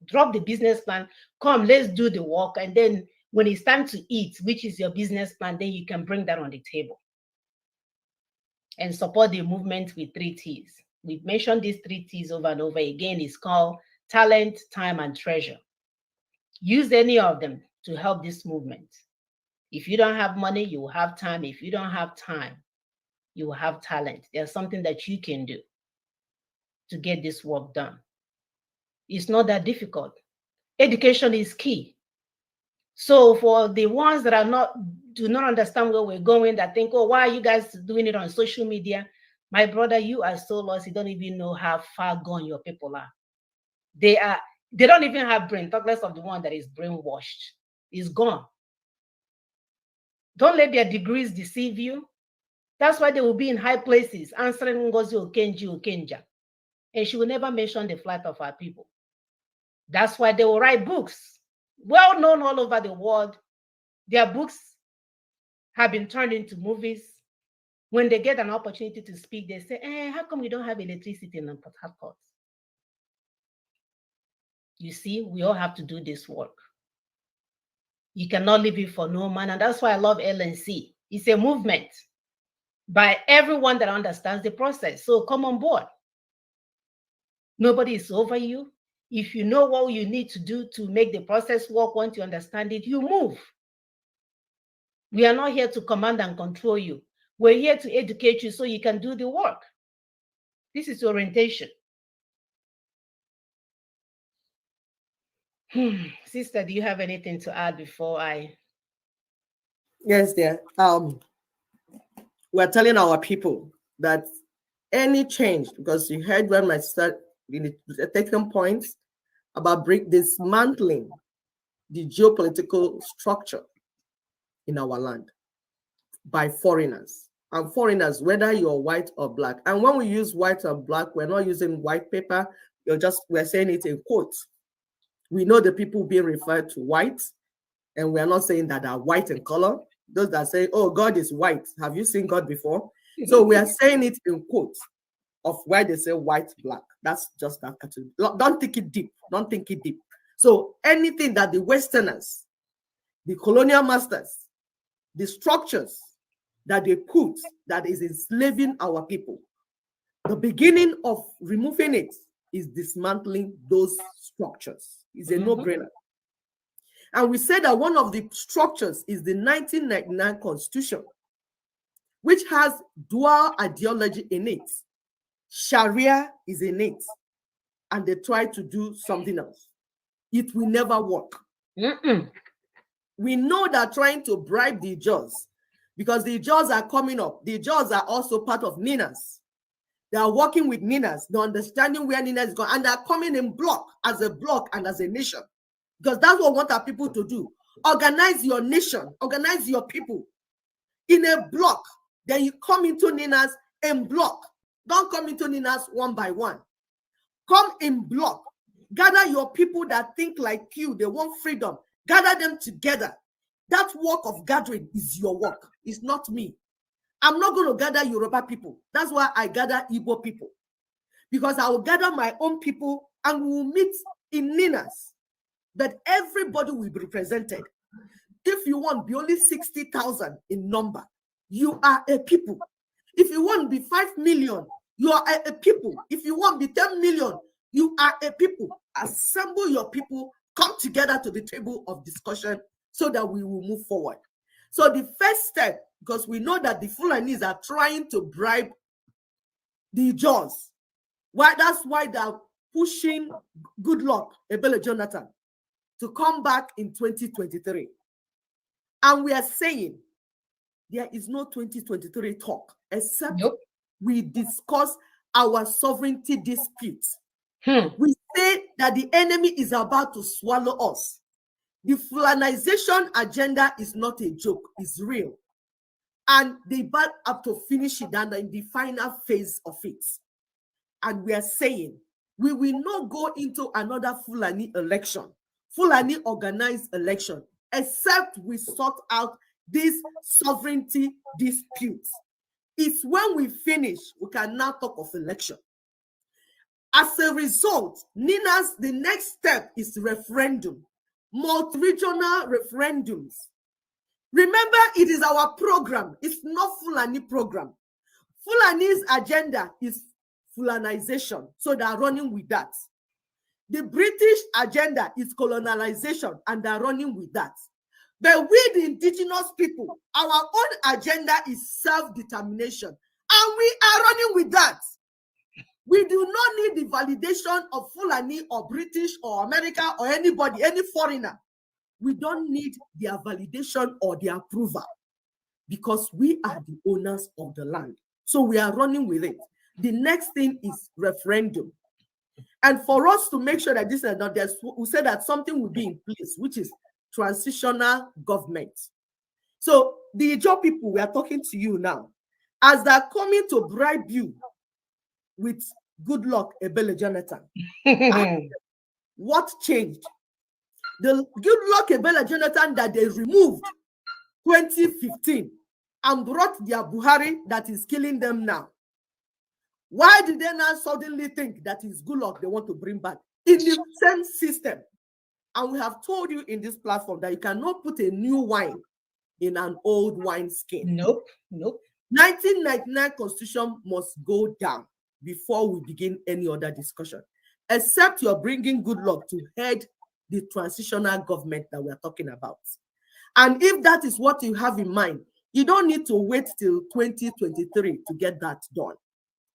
Drop the business plan. Come, let's do the work. And then when it's time to eat, which is your business plan, then you can bring that on the table. And support the movement with 3 T's. We've mentioned these 3 T's over and over again. It's called talent, time, and treasure. Use any of them to help this movement. If you don't have money, you will have time. If you don't have time, you will have talent. There's something that you can do to get this work done. It's not that difficult. Education is key. So for the ones that do not understand where we're going, that think, oh, why are you guys doing it on social media? My brother, you are so lost. You don't even know how far gone your people are. They don't even have brain, talk less of the one that is brainwashed. It's gone. Don't let their degrees deceive you. That's why they will be in high places answering Ngozi Okenja. And she will never mention the flight of our people. That's why they will write books, well known all over the world. Their books have been turned into movies. When they get an opportunity to speak, they say, how come we don't have electricity in Port Harcourt? You see, we all have to do this work. You cannot leave it for no man. And that's why I love LNC. It's a movement by everyone that understands the process. So come on board. Nobody is over you. If you know what you need to do to make the process work, once you understand it, you move. We are not here to command and control you. We're here to educate you so you can do the work. This is orientation. Sister, do you have anything to add before I? Yes, dear. We're telling our people that any change, because you heard when I started taking points about dismantling the geopolitical structure in our land by foreigners. And foreigners, whether you're white or black. And when we use white or black, we're not using white paper. We're saying it in quotes. We know the people being referred to white, and we're not saying that are white in color. Those that say, oh, God is white. Have you seen God before? So we are saying it in quotes of where they say white, black. That's just that category. Don't think it deep. Don't think it deep. So anything that the Westerners, the colonial masters, the structures that they put that is enslaving our people, the beginning of removing it is dismantling those structures. It's a no-brainer. And we said that one of the structures is the 1999 Constitution, which has dual ideology in it. Sharia is in it, and they try to do something else. It will never work. We know that trying to bribe the Jaws, because the Jaws are coming up. The Jaws are also part of Ninas. They are working with Ninas, they're understanding where Ninas is going, and they're coming in block and as a nation. Because that's what we want our people to do. Organize your nation, organize your people in a block. Then you come into Ninas in block. Don't come into Ninas one by one. Come in block. Gather your people that think like you, they want freedom. Gather them together. That work of gathering is your work. It's not me. I'm not going to gather Yoruba people. That's why I gather Igbo people. Because I will gather my own people and we will meet in Ninas. That everybody will be represented. If you want, be only 60,000 in number. You are a people. If you want to be 5 million, you are a people. If you want to be 10 million, you are a people. Assemble your people, come together to the table of discussion so that we will move forward. So the first step, because we know that the Fulanis are trying to bribe the Jaws. That's why pushing Good Luck Ebele Jonathan to come back in 2023. And we are saying there is no 2023 talk except we discuss our sovereignty disputes. We say that the enemy is about to swallow us. The Fulanization agenda is not a joke, it's real. And they about up to finish it and in the final phase of it. And we are saying we will not go into another Fulani election, Fulani organized election, except we sort out these sovereignty disputes. It's when we finish, we can now talk of election. As a result, Nina's the next step is referendum, multi-regional referendums. Remember, it is our program. It's not Fulani program. Fulani's agenda is Fulanization, so they are running with that. The British agenda is colonialization, and they are running with that. But we, the indigenous people, our own agenda is self-determination, and we are running with that. We do not need the validation of Fulani or British or America or anybody, any foreigner. We don't need their validation or their approval because we are the owners of the land. So we are running with it. The next thing is referendum. And for us to make sure that this is not there, we say that something will be in place, which is transitional government. So the Ijaw people, we are talking to you now. As they're coming to bribe you with Good Luck Ebele Jonathan, what changed? The Good Luck Ebele Jonathan that they removed 2015 and brought their Buhari that is killing them now. Why did they now suddenly think that is Good Luck they want to bring back in the same system? And we have told you in this platform that you cannot put a new wine in an old wine skin. Nope, nope. 1999 Constitution must go down before we begin any other discussion, except you're bringing Good Luck to head the transitional government that we're talking about. And if that is what you have in mind, you don't need to wait till 2023 to get that done.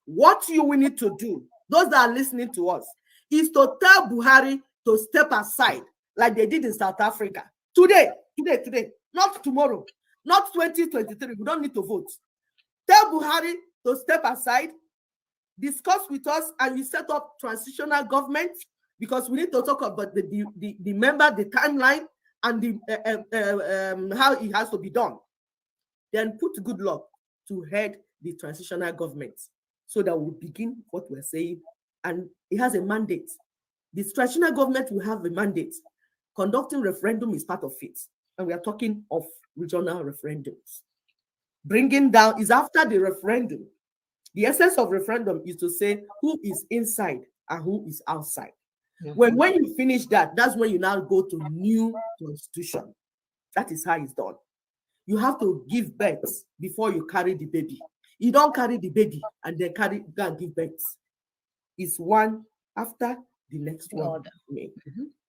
What you will need to do, those that are listening to us, is to tell Buhari to step aside like they did in South Africa. Today, not tomorrow, not 2023. We don't need to vote. Tell Buhari to step aside, discuss with us, and we set up transitional government because we need to talk about the member, the timeline, and the how it has to be done. Then put Good Luck to head the transitional government so that we begin what we're saying. And it has a mandate. The transitional government will have a mandate. Conducting referendum is part of it. And we are talking of regional referendums. Bringing down is after the referendum. The essence of referendum is to say who is inside and who is outside. When you finish that, that's when you now go to new constitution. That is how it's done. You have to give birth before you carry the baby. You don't carry the baby and then go and give birth. It's one after the next one.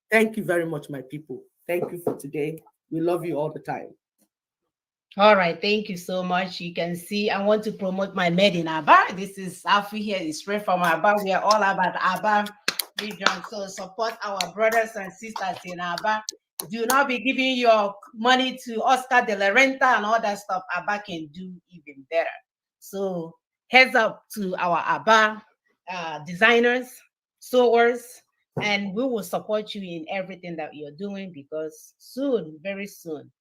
Thank you very much, my people. Thank you for today. We love you all the time. All right, thank you so much. You can see I want to promote my made in Aba. This is Afi here. It's straight from Aba. We are all about Aba region. So support our brothers and sisters in Aba. Do not be giving your money to Oscar de la Renta and all that stuff. Aba can do even better. So heads up to our Aba designers, sewers, and we will support you in everything that you're doing because soon, very soon,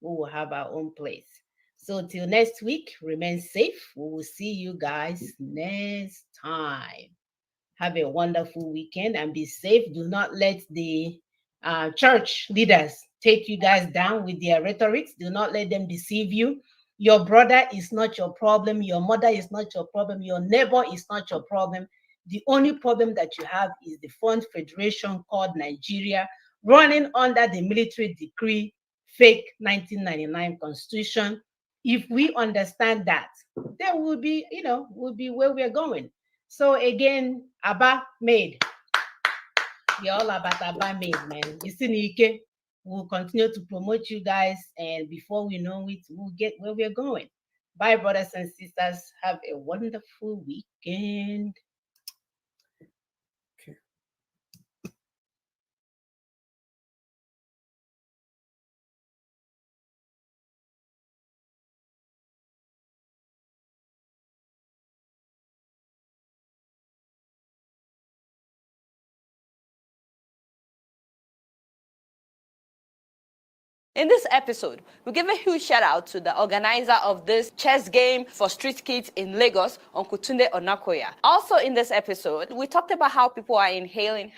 we will have our own place. So till next week, remain safe. We will see you guys next time. Have a wonderful weekend and be safe. Do not let the church leaders take you guys down with their rhetorics. Do not let them deceive you. Your brother is not your problem. Your mother is not your problem. Your neighbor is not your problem. The only problem that you have is the foreign federation called Nigeria, running under the military decree, fake 1999 constitution. If we understand that, then we'll be, we'll be where we're going. So again, Aba made. We're all about Aba made, man. You see, Nike, we'll continue to promote you guys, and before we know it, we'll get where we're going. Bye, brothers and sisters. Have a wonderful weekend. In this episode, we give a huge shout out to the organizer of this chess game for street kids in Lagos, Uncle Tunde Onakoya. Also in this episode, we talked about how people are inhaling